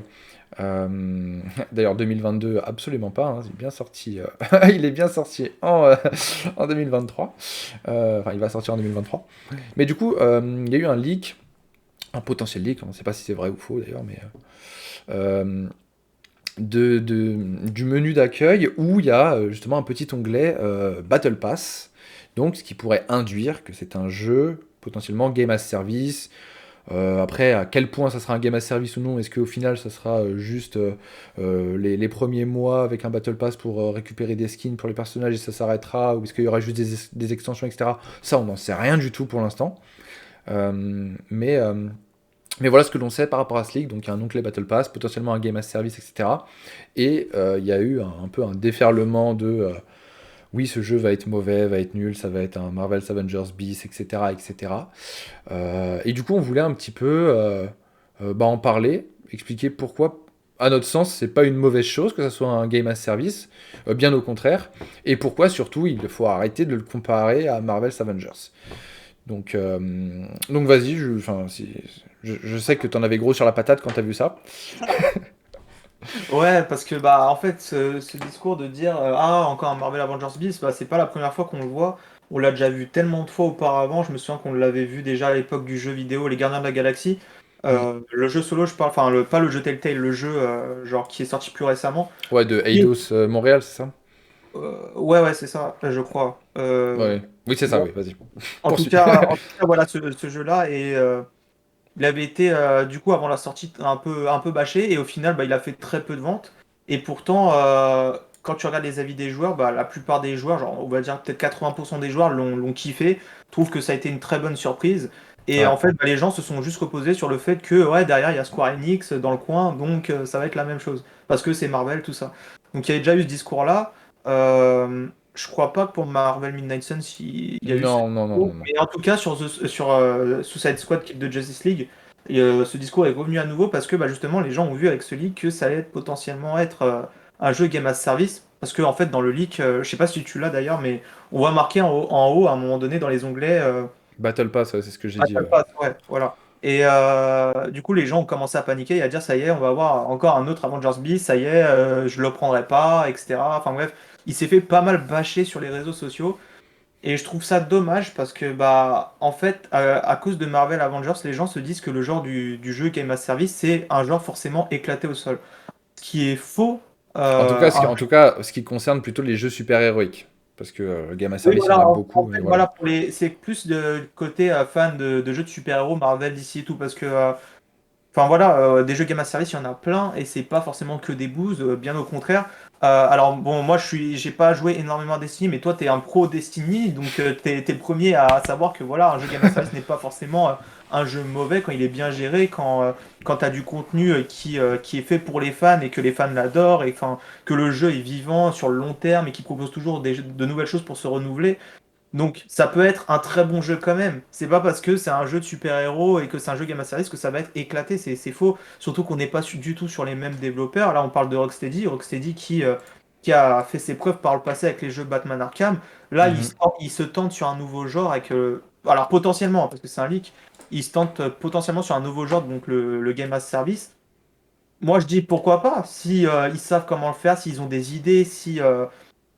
Euh, D'ailleurs 2022 absolument pas, hein, c'est bien sorti, il est bien sorti en 2023, enfin il va sortir en 2023. Mais du coup il y a eu un leak, un potentiel leak, on ne sait pas si c'est vrai ou faux d'ailleurs, mais euh, du menu d'accueil où il y a justement un petit onglet Battle Pass, donc ce qui pourrait induire que c'est un jeu potentiellement Game as Service. Après, à quel point ça sera un Game as Service ou non, est-ce qu'au final ça sera juste les premiers mois avec un Battle Pass pour récupérer des skins pour les personnages et ça s'arrêtera, ou est-ce qu'il y aura juste des extensions, etc. Ça, on n'en sait rien du tout pour l'instant. Euh, mais, euh, mais voilà ce que l'on sait par rapport à ce league. Donc il y a un onglet Battle Pass, potentiellement un Game as Service, etc. Et il y a eu un peu un déferlement de oui, ce jeu va être mauvais, va être nul, ça va être un Marvel's Avengers bis, etc. etc. Et du coup, on voulait un petit peu en parler, expliquer pourquoi, à notre sens, c'est pas une mauvaise chose que ça soit un Game as Service, bien au contraire, et pourquoi surtout il faut arrêter de le comparer à Marvel's Avengers. Donc, euh, donc vas-y, je sais que t'en avais gros sur la patate quand t'as vu ça. Ouais, parce que bah en fait ce discours de dire ah encore un Marvel Avengers bis, bah c'est pas la première fois qu'on le voit. On l'a déjà vu tellement de fois auparavant. Je me souviens qu'on l'avait vu déjà à l'époque du jeu vidéo Les Gardiens de la Galaxie. Mm. Le jeu solo, je parle, enfin pas le jeu Telltale, le jeu genre qui est sorti plus récemment. Ouais, de Et, Eidos Montréal, c'est ça? ouais, c'est ça, je crois. Ouais. Oui, c'est ça, Bon, oui, vas-y. Poursuis. en tout cas voilà ce jeu-là et il avait été, du coup, avant la sortie, un peu bâché, et au final, bah, il a fait très peu de ventes. Et pourtant, quand tu regardes les avis des joueurs, bah, la plupart des joueurs, genre, on va dire peut-être 80% des joueurs l'ont kiffé, trouvent que ça a été une très bonne surprise. Et Ouais. en fait, bah, les gens se sont juste reposés sur le fait que, ouais, derrière, il y a Square Enix dans le coin, donc ça va être la même chose. Parce que c'est Marvel, tout ça. Donc il y avait déjà eu ce discours-là. Je crois pas que pour Marvel Midnight Suns, il y a eu ce Non, non, non, non, discours. non. Mais en tout cas, sur Suicide Squad, Kill de Justice League, et, ce discours est revenu à nouveau parce que bah, justement, les gens ont vu avec ce leak que ça allait potentiellement être un jeu Game as Service. parce que en fait, dans le leak, je sais pas si tu l'as d'ailleurs, mais on voit marqué en haut, à un moment donné, dans les onglets, Battle Pass, ouais, c'est ce que j'ai dit, Battle ouais. Pass, ouais, voilà. Et du coup, les gens ont commencé à paniquer et à dire, ça y est, on va avoir encore un autre Avengers Beast, ça y est, je le prendrai pas, etc. Enfin bref, il s'est fait pas mal bâcher sur les réseaux sociaux. Et je trouve ça dommage parce que, bah, en fait, à cause de Marvel Avengers, les gens se disent que le genre du jeu Game as Service, c'est un genre forcément éclaté au sol. Ce qui est faux. En tout cas, Un ce qui concerne plutôt les jeux super-héroïques. Parce que Game as Oui, Service, il y en voilà, a en beaucoup, mais fait, voilà. voilà, c'est plus de côté fan de jeux de super-héros, Marvel, DC et tout, parce que, enfin voilà, des jeux Game as Service, il y en a plein, et c'est pas forcément que des boosts, bien au contraire. Alors bon, moi j'ai pas joué énormément à Destiny, mais toi t'es un pro Destiny, donc t'es le premier à savoir que voilà, un jeu Game as Service n'est pas forcément un jeu mauvais quand il est bien géré, quand t'as du contenu qui est fait pour les fans et que les fans l'adorent, et enfin que le jeu est vivant sur le long terme et qui propose toujours de nouvelles choses pour se renouveler. Donc ça peut être un très bon jeu quand même. C'est pas parce que c'est un jeu de super-héros et que c'est un jeu Game as Service que ça va être éclaté, c'est faux. Surtout qu'on n'est pas du tout sur les mêmes développeurs. Là on parle de Rocksteady qui a fait ses preuves par le passé avec les jeux Batman Arkham. Là Mhm. il se tente sur un nouveau genre avec... alors potentiellement, parce que c'est un leak, il se tente potentiellement sur un nouveau genre, donc le Game as Service. Moi, je dis pourquoi pas, si ils savent comment le faire, s'ils ont des idées, si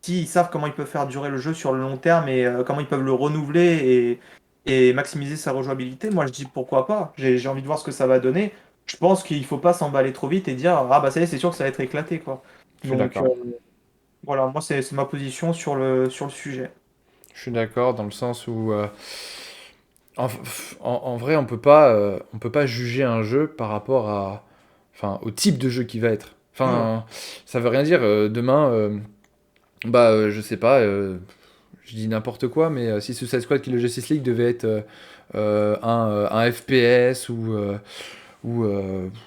ils savent comment ils peuvent faire durer le jeu sur le long terme et comment ils peuvent le renouveler et maximiser sa rejouabilité, moi je dis pourquoi pas. J'ai envie de voir ce que ça va donner. Je pense qu'il faut pas s'emballer trop vite et dire ah bah ça y est, c'est sûr que ça va être éclaté quoi. Je suis Donc d'accord. voilà, moi c'est ma position sur le sujet. Je suis d'accord dans le sens où, en, en vrai, on peut pas juger un jeu par rapport enfin, au type de jeu qui va être. Non. Enfin, ça veut rien dire. Demain, je sais pas, je dis n'importe quoi, mais si Suicide Squad Killer Justice League devait être un FPS ou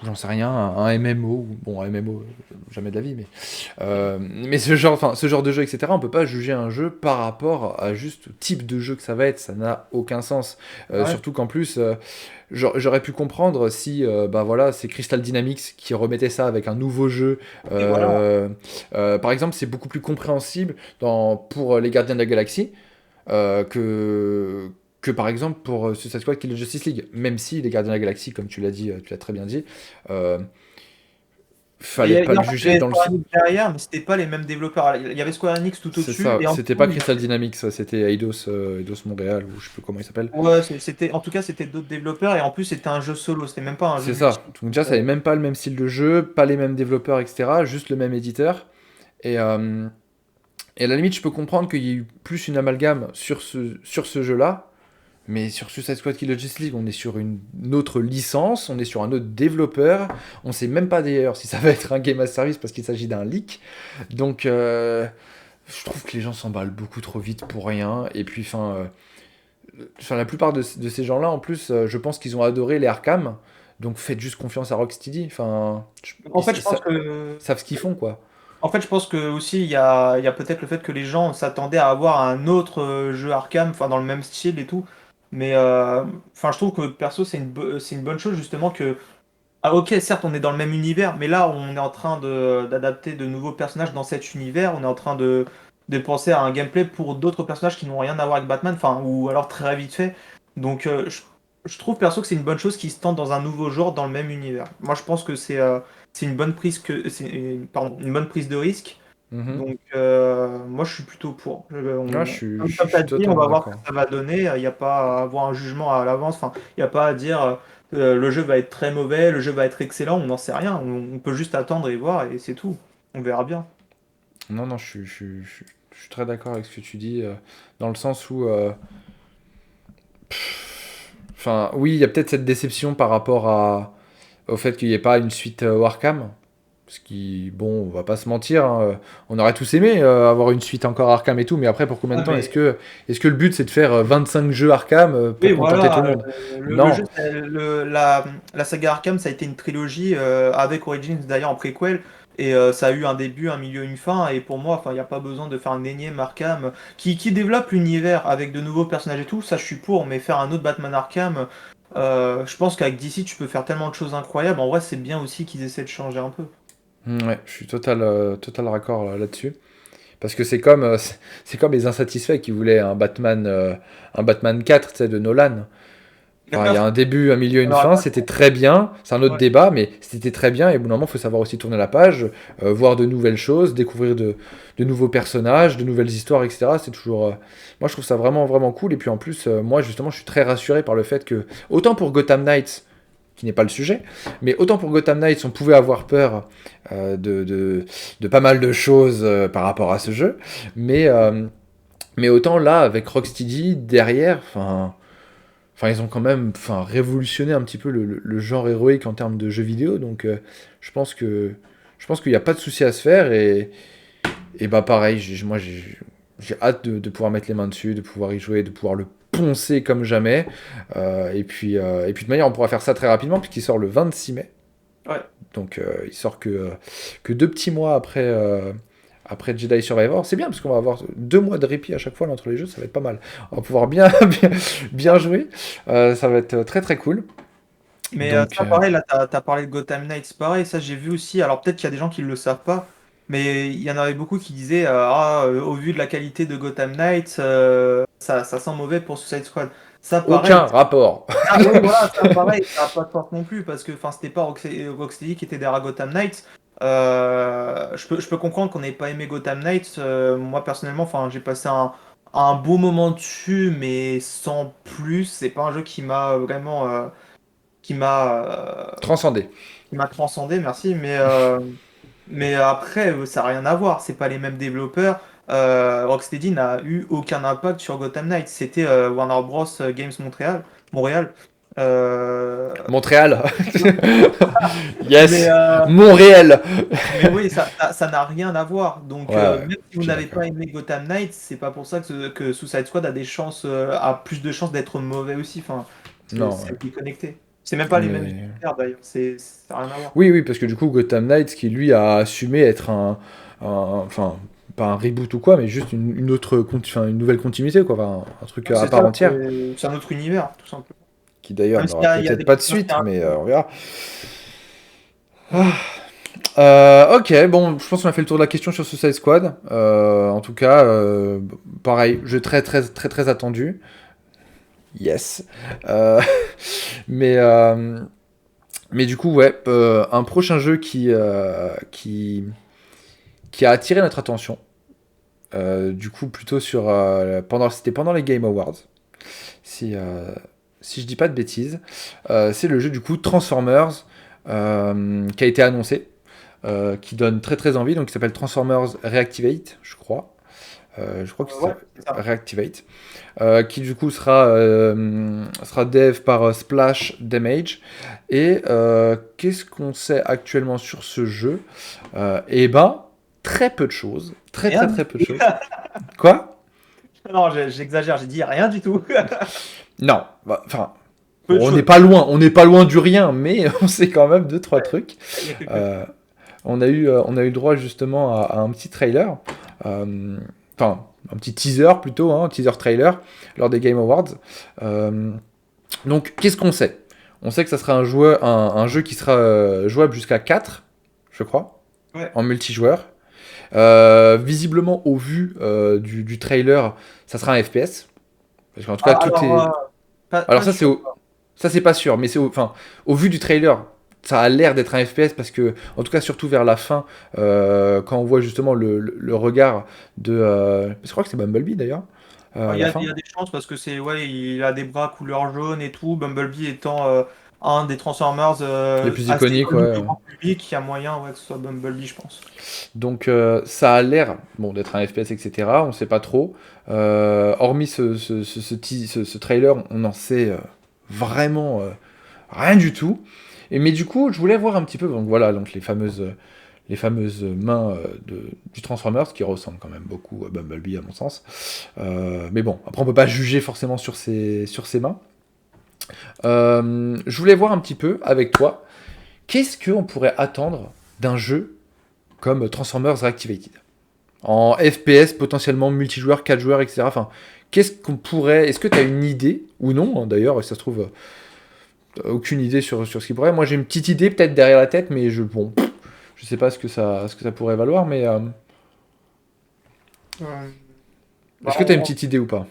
j'en sais rien, un MMO, bon, un MMO, jamais de la vie, mais ce genre de jeu, etc., on peut pas juger un jeu par rapport à juste au type de jeu que ça va être, ça n'a aucun sens. Ouais. Surtout qu'en plus, j'aurais pu comprendre si, bah voilà, c'est Crystal Dynamics qui remettait ça avec un nouveau jeu. Et voilà. Par exemple, c'est beaucoup plus compréhensible pour les Gardiens de la Galaxie euh, que, que par exemple pour Suicide Squad Kill the Justice League. Même si les Gardiens de la Galaxie, comme tu l'as dit, tu l'as très bien dit, euh, Mais fallait pas le en fait, il y juger avait dans le. Square Enix derrière, mais c'était pas les mêmes développeurs. Il y avait Square Enix tout C'est au-dessus ça, et en c'était dessous, pas Crystal Dynamics, ça, c'était Eidos Montréal, ou je sais plus comment il s'appelle. ouais, en tout cas, c'était d'autres développeurs et en plus, c'était un jeu solo, c'était même pas un jeu C'est multi. ça. Donc déjà, ça avait même pas le même style de jeu, pas les mêmes développeurs, etc. Juste le même éditeur. Et, euh, et à la limite, je peux comprendre qu'il y ait eu plus une amalgame sur ce jeu-là. Mais sur Suicide Squad Killer Justice League, on est sur une autre licence, on est sur un autre développeur. On sait même pas d'ailleurs si ça va être un Game as Service parce qu'il s'agit d'un leak. Donc, je trouve que les gens s'emballent beaucoup trop vite pour rien. Et puis, la plupart de ces gens-là, en plus, je pense qu'ils ont adoré les Arkham. Donc, faites juste confiance à Rocksteady. Enfin, En fait, je pense que, ils savent ce qu'ils font, quoi. en fait, je pense que aussi, il y a peut-être le fait que les gens s'attendaient à avoir un autre jeu Arkham, enfin, dans le même style et tout. Mais, enfin, je trouve que perso, c'est une bonne chose justement que, ah, ok, certes, on est dans le même univers, mais là, on est en train d'adapter de nouveaux personnages dans cet univers. On est en train de penser à un gameplay pour d'autres personnages qui n'ont rien à voir avec Batman, enfin, ou alors très vite fait. Donc, je trouve perso que c'est une bonne chose qui se tente dans un nouveau genre dans le même univers. Moi, je pense que c'est une bonne prise pardon, une bonne prise de risque. Mhm. Donc, moi, je suis plutôt pour. Ouais, Comme tu je as suis dit, on totalement va voir ce que d'accord. ça va donner. Il n'y a pas à avoir un jugement à l'avance. Enfin, il n'y a pas à dire le jeu va être très mauvais, le jeu va être excellent. On n'en sait rien. On peut juste attendre et voir et c'est tout. On verra bien. Non, non, je suis très d'accord avec ce que tu dis, dans le sens où, enfin, oui, il y a peut-être cette déception par rapport au fait qu'il n'y ait pas une suite Arkham. Parce qui, bon, on va pas se mentir, hein, on aurait tous aimé avoir une suite encore Arkham et tout, mais après, pour combien de Ouais, temps mais est-ce que le but c'est de faire 25 jeux Arkham oui, pour contenter tout voilà. le monde? Le Non, jeu, la saga Arkham, ça a été une trilogie avec Origins d'ailleurs en préquel. Et ça a eu un début, un milieu, une fin. Et pour moi, enfin, il n'y a pas besoin de faire un énième Arkham qui développe l'univers avec de nouveaux personnages et tout. Ça, je suis pour. Mais faire un autre Batman Arkham, je pense qu'avec DC, tu peux faire tellement de choses incroyables. En vrai, c'est bien aussi qu'ils essaient de changer un peu. Ouais, je suis total raccord là-dessus. Parce que c'est comme les insatisfaits qui voulaient un Batman 4, tu sais, de Nolan. Enfin, il y a D'accord. un début, un milieu, une Alors, fin, c'était très bien, c'est un autre ouais. débat, mais c'était très bien, et au bout d'un moment, il faut savoir aussi tourner la page, voir de nouvelles choses, découvrir de nouveaux personnages, de nouvelles histoires, etc. C'est toujours... moi, je trouve ça vraiment, vraiment cool, et puis en plus, moi, justement, je suis très rassuré par le fait que, autant pour Gotham Knights, qui n'est pas le sujet, mais autant pour Gotham Knights, on pouvait avoir peur de pas mal de choses par rapport à ce jeu, mais autant là, avec Rocksteady, derrière, enfin, ils ont quand même révolutionné un petit peu le genre héroïque en termes de jeux vidéo, donc je pense que je pense qu'il n'y a pas de souci à se faire, et bah pareil, moi j'ai hâte de pouvoir mettre les mains dessus, de pouvoir y jouer, de pouvoir le poncer comme jamais, et puis de manière on pourra faire ça très rapidement, puisqu'il sort le 26 mai, Ouais. donc il sort que 2 petits mois après Jedi Survivor. C'est bien parce qu'on va avoir 2 mois de répit à chaque fois là, entre les jeux, ça va être pas mal. On va pouvoir bien jouer. Ça va être très très cool. Mais Donc, ça, pareil, là, t'as parlé de Gotham Knights, pareil, ça j'ai vu aussi. Alors peut-être qu'il y a des gens qui ne le savent pas, mais il y en avait beaucoup qui disaient au vu de la qualité de Gotham Knights, ça sent mauvais pour Suicide Squad. Ça, pareil. aucun rapport. Ah, oui, voilà, ça, pareil, ça n'a pas de sens non plus, parce que enfin, c'était pas Rocksteady qui était derrière Gotham Knights. Je peux comprendre qu'on n'ait pas aimé Gotham Knights. Moi, personnellement, enfin, j'ai passé un beau moment dessus, mais sans plus. C'est pas un jeu qui m'a vraiment. Qui m'a Transcendé. qui m'a transcendé, merci, mais après, ça n'a rien à voir, c'est pas les mêmes développeurs. Rocksteady n'a eu aucun impact sur Gotham Knights, c'était Warner Bros. Games Montréal. Euh, Montréal. mais, Yes. euh, Montréal. mais oui, ça n'a rien à voir. Donc, Ouais, ouais, même si je vous suis n'avez d'accord. pas aimé Gotham Knights, c'est pas pour ça que Suicide Squad a des chances, a plus de chances d'être mauvais aussi. Enfin, Non, ouais. c'est déconnecté. C'est même pas les mêmes Mais univers d'ailleurs, ça n'a rien à voir. oui, oui, parce que du coup, Gotham Knights, qui lui a assumé être enfin, pas un reboot ou quoi, mais juste une autre, une nouvelle continuité, quoi, enfin, un truc Ouais, à c'est part ça, entière, c'est un autre univers, tout simplement. qui d'ailleurs Même s'il y n'aura a, il y a peut-être des pas de petites suite, mais inspirations. on verra. Ok, bon, je pense qu'on a fait le tour de la question sur Suicide Squad. En tout cas, pareil, jeu très très très très attendu. Yes. Euh, mais, euh, mais du coup, ouais, un prochain jeu qui a attiré notre attention. Du coup, plutôt sur c'était pendant les Game Awards, si si je dis pas de bêtises. C'est le jeu du coup Transformers qui a été annoncé, qui donne très très envie. Donc, il s'appelle Transformers Reactivate, je crois. Je crois que c'est Ouais, ça, c'est ça. Reactivate, qui du coup sera dev par Splash Damage. Et qu'est-ce qu'on sait actuellement sur ce jeu? Eh ben, très peu de choses. Très très Rien du très peu de tout. choses. Quoi? Non, j'exagère, j'ai dit rien du tout. Non. Bah, enfin, Peu de on n'est choses. pas loin. On n'est pas loin du rien, mais on sait quand même deux trois Ouais, trucs. il y a quelques trucs. Euh, on a eu droit justement à un petit trailer. Euh, Enfin, un petit teaser plutôt, hein, un teaser trailer lors des Game Awards. Euh, donc, qu'est-ce qu'on sait? On sait que ça sera un jeu qui sera jouable jusqu'à 4, je crois, Ouais. en multijoueur. Visiblement, au vu du trailer, ça sera un FPS. Parce qu'en tout cas, tout Alors, est. Alors pas ça, sûr. ça c'est pas sûr, mais enfin, au vu du trailer, ça a l'air d'être un FPS parce que, en tout cas, surtout vers la fin, quand on voit justement le regard je crois que c'est Bumblebee d'ailleurs, à Il y la a, il y fin. a des chances parce que ouais, il a des bras couleur jaune et tout. Bumblebee étant un des Transformers Les plus assez iconiques, connu ouais. du grand public, il y a moyen ouais, que ce soit Bumblebee, je pense. Donc ça a l'air bon, d'être un FPS, etc. On sait pas trop. Hormis ce trailer, on n'en sait vraiment rien du tout. Mais du coup, je voulais voir un petit peu, donc voilà, donc les fameuses mains du Transformers qui ressemblent quand même beaucoup à Bumblebee à mon sens. Mais bon, après on peut pas juger forcément sur ses mains. Je voulais voir un petit peu avec toi, qu'est-ce qu'on pourrait attendre d'un jeu comme Transformers Reactivated en FPS potentiellement multijoueur, 4 joueurs, etc. Enfin, qu'est-ce qu'on pourrait... Est-ce que tu as une idée, ou non, hein, d'ailleurs, si ça se trouve, t'as aucune idée sur ce qui pourrait. Moi j'ai une petite idée peut-être derrière la tête, mais bon, je sais pas ce que ça pourrait valoir, mais Euh, bah, Est-ce que tu as une petite idée ou pas?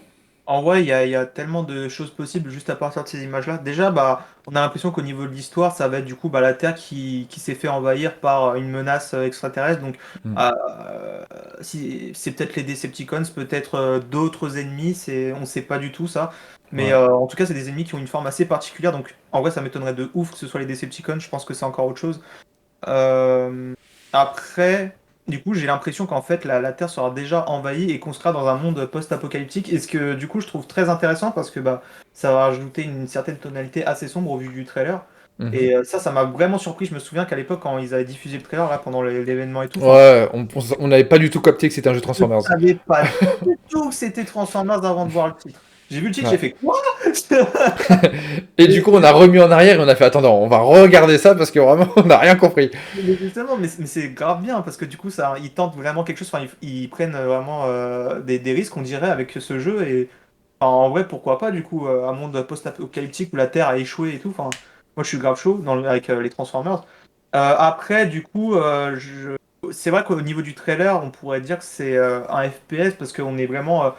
en vrai, il y a tellement de choses possibles juste à partir de ces images-là. Déjà, bah, on a l'impression qu'au niveau de l'histoire, ça va être du coup bah, la Terre qui s'est fait envahir par une menace extraterrestre. Donc, Hmm. euh, si, c'est peut-être les Decepticons, peut-être d'autres ennemis, on ne sait pas du tout ça. Mais Ouais. en tout cas, c'est des ennemis qui ont une forme assez particulière. Donc, en vrai, ça m'étonnerait de ouf que ce soit les Decepticons. Je pense que c'est encore autre chose. Euh, après, du coup, j'ai l'impression qu'en fait, la Terre sera déjà envahie et qu'on sera dans un monde post-apocalyptique. Et ce que, du coup, je trouve très intéressant parce que bah, ça va rajouter une certaine tonalité assez sombre au vu du trailer. Mhm. Et ça m'a vraiment surpris. Je me souviens qu'à l'époque, quand ils avaient diffusé le trailer, là, pendant l'événement et tout, enfin, Ouais, on n'avait pas du tout capté que c'était un jeu je Transformers. savais pas du tout que c'était Transformers avant de voir le titre. J'ai vu le titre, j'ai Ouais. fait quoi? Et du coup, on a remis en arrière et on a fait, attends, on va regarder ça parce que vraiment, on n'a rien compris. Mais justement, mais c'est grave bien parce que du coup, ça, ils tentent vraiment quelque chose. Enfin, ils prennent vraiment des risques, on dirait, avec ce jeu. Et enfin, en vrai, pourquoi pas, du coup, un monde post-apocalyptique où la Terre a échoué et tout. Enfin, moi, je suis grave chaud avec les Transformers. Après, du coup, c'est vrai qu'au niveau du trailer, on pourrait dire que c'est un FPS parce qu'on est vraiment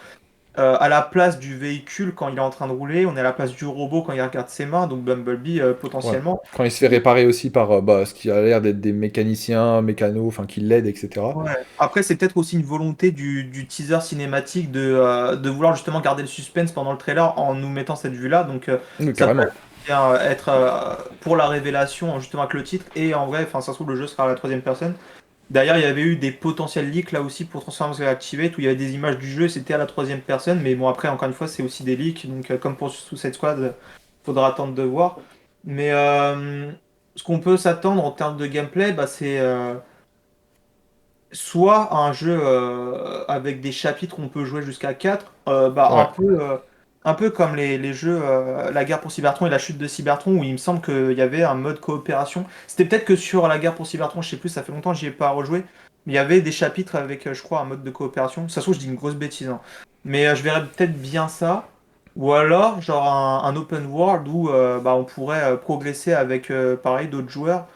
à la place du véhicule quand il est en train de rouler, on est à la place du robot quand il regarde ses mains, donc Bumblebee Ouais. potentiellement. Quand il se fait réparer aussi par bah, ce qui a l'air d'être des mécaniciens, mécanos, enfin qui l'aident, etc. Ouais. Après, c'est peut-être aussi une volonté du teaser cinématique de vouloir justement garder le suspense pendant le trailer en nous mettant cette vue-là. Donc, Oui, ça peut carrément. bien être pour la révélation, justement avec le titre. Et en vrai, enfin, ça se trouve, le jeu sera à la troisième personne. D'ailleurs, il y avait eu des potentiels leaks là aussi pour Transformers Reactivate où il y avait des images du jeu, c'était à la troisième personne. Mais bon, après, encore une fois, c'est aussi des leaks. Donc, comme pour Suicide Squad, faudra attendre de voir. Mais ce qu'on peut s'attendre en termes de gameplay, bah, c'est. Soit un jeu avec des chapitres où on peut jouer jusqu'à 4, bah, Ouais. un peu comme les jeux La guerre pour Cybertron et la chute de Cybertron, où il me semble qu'il y avait un mode coopération. C'était peut-être que sur la guerre pour Cybertron, je sais plus, ça fait longtemps que j'y ai pas rejoué, mais il y avait des chapitres avec, je crois, un mode de coopération. Ça se trouve, je dis une grosse bêtise, hein. Mais je verrais peut-être bien ça. Ou alors, genre un open world où bah, on pourrait progresser avec, pareil, d'autres joueurs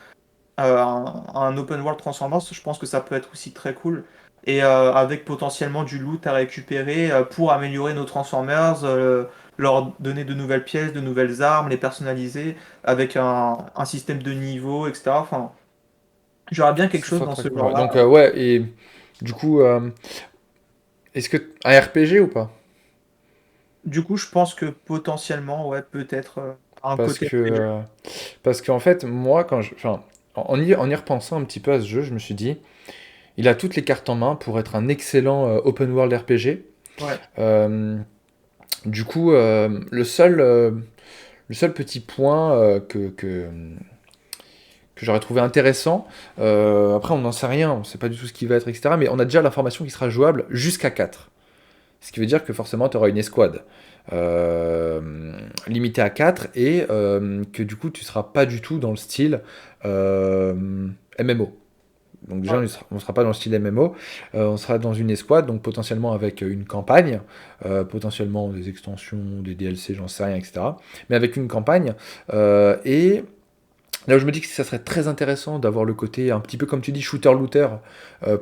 un open world Transformers, je pense que ça peut être aussi très cool. Et avec potentiellement du loot à récupérer pour améliorer nos Transformers, leur donner de nouvelles pièces, de nouvelles armes, les personnaliser avec un système de niveau, etc. Enfin, j'aurais bien quelque Ce chose sera dans très ce cool. Ouais. genre-là. Donc, ouais, et du coup, est-ce que. Un RPG ou pas? Du coup, je pense que potentiellement, ouais, peut-être un Parce côté que. RPG. Parce qu'en fait, moi, enfin, en y repensant un petit peu à ce jeu, je me suis dit, il a toutes les cartes en main pour être un excellent open world RPG. Ouais. Euh, du coup, le seul petit point que j'aurais trouvé intéressant, après on n'en sait rien, on ne sait pas du tout ce qui va être, etc. Mais on a déjà l'information qui sera jouable jusqu'à 4. Ce qui veut dire que forcément tu auras une escouade limitée à 4 et que du coup tu seras pas du tout dans le style MMO. Donc déjà, Ouais. on ne sera pas dans le style MMO, on sera dans une escouade, donc potentiellement avec une campagne, potentiellement des extensions, des DLC, j'en sais rien, etc. Mais avec une campagne. Et là où je me dis que ça serait très intéressant d'avoir le côté un petit peu comme tu dis shooter-looter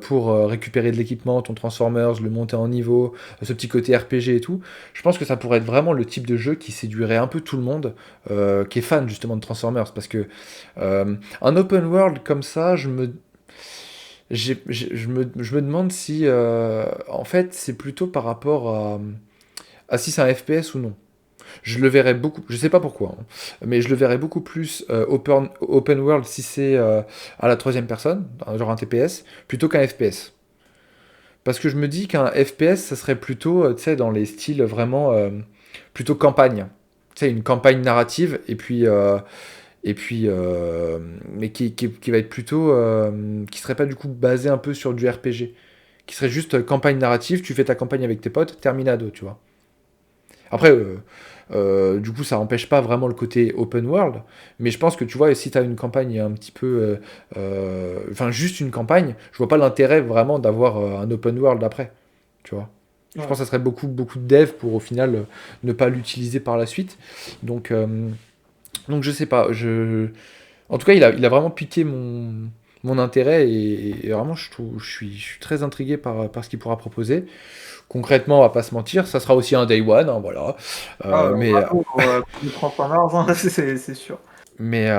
pour récupérer de l'équipement, ton Transformers, le monter en niveau, ce petit côté RPG et tout, je pense que ça pourrait être vraiment le type de jeu qui séduirait un peu tout le monde qui est fan justement de Transformers parce que un open world comme ça, je me demande si, en fait, c'est plutôt par rapport à si c'est un FPS ou non. Je le verrais beaucoup, je sais pas pourquoi, hein, mais je le verrais beaucoup plus open world si c'est à la troisième personne, genre un TPS, plutôt qu'un FPS. Parce que je me dis qu'un FPS, ça serait plutôt, tu sais, dans les styles vraiment, plutôt campagne. Tu sais, une campagne narrative, mais qui va être plutôt, qui serait pas du coup basé un peu sur du RPG, qui serait juste campagne narrative, tu fais ta campagne avec tes potes, terminado, tu vois. Après, du coup, ça n'empêche pas vraiment le côté open world, mais je pense que tu vois, si tu as une campagne un petit peu, enfin juste une campagne, je vois pas l'intérêt vraiment d'avoir un open world après, tu vois. Je Ouais. pense que ça serait beaucoup de dev pour au final ne pas l'utiliser par la suite. Donc, donc je sais pas. En tout cas, il a vraiment piqué mon intérêt et vraiment, je suis très intrigué par ce qu'il pourra proposer. Concrètement, on va pas se mentir, ça sera aussi un day one, hein, voilà. Ah, Mais, bravo pour les Transformers, hein, c'est sûr. mais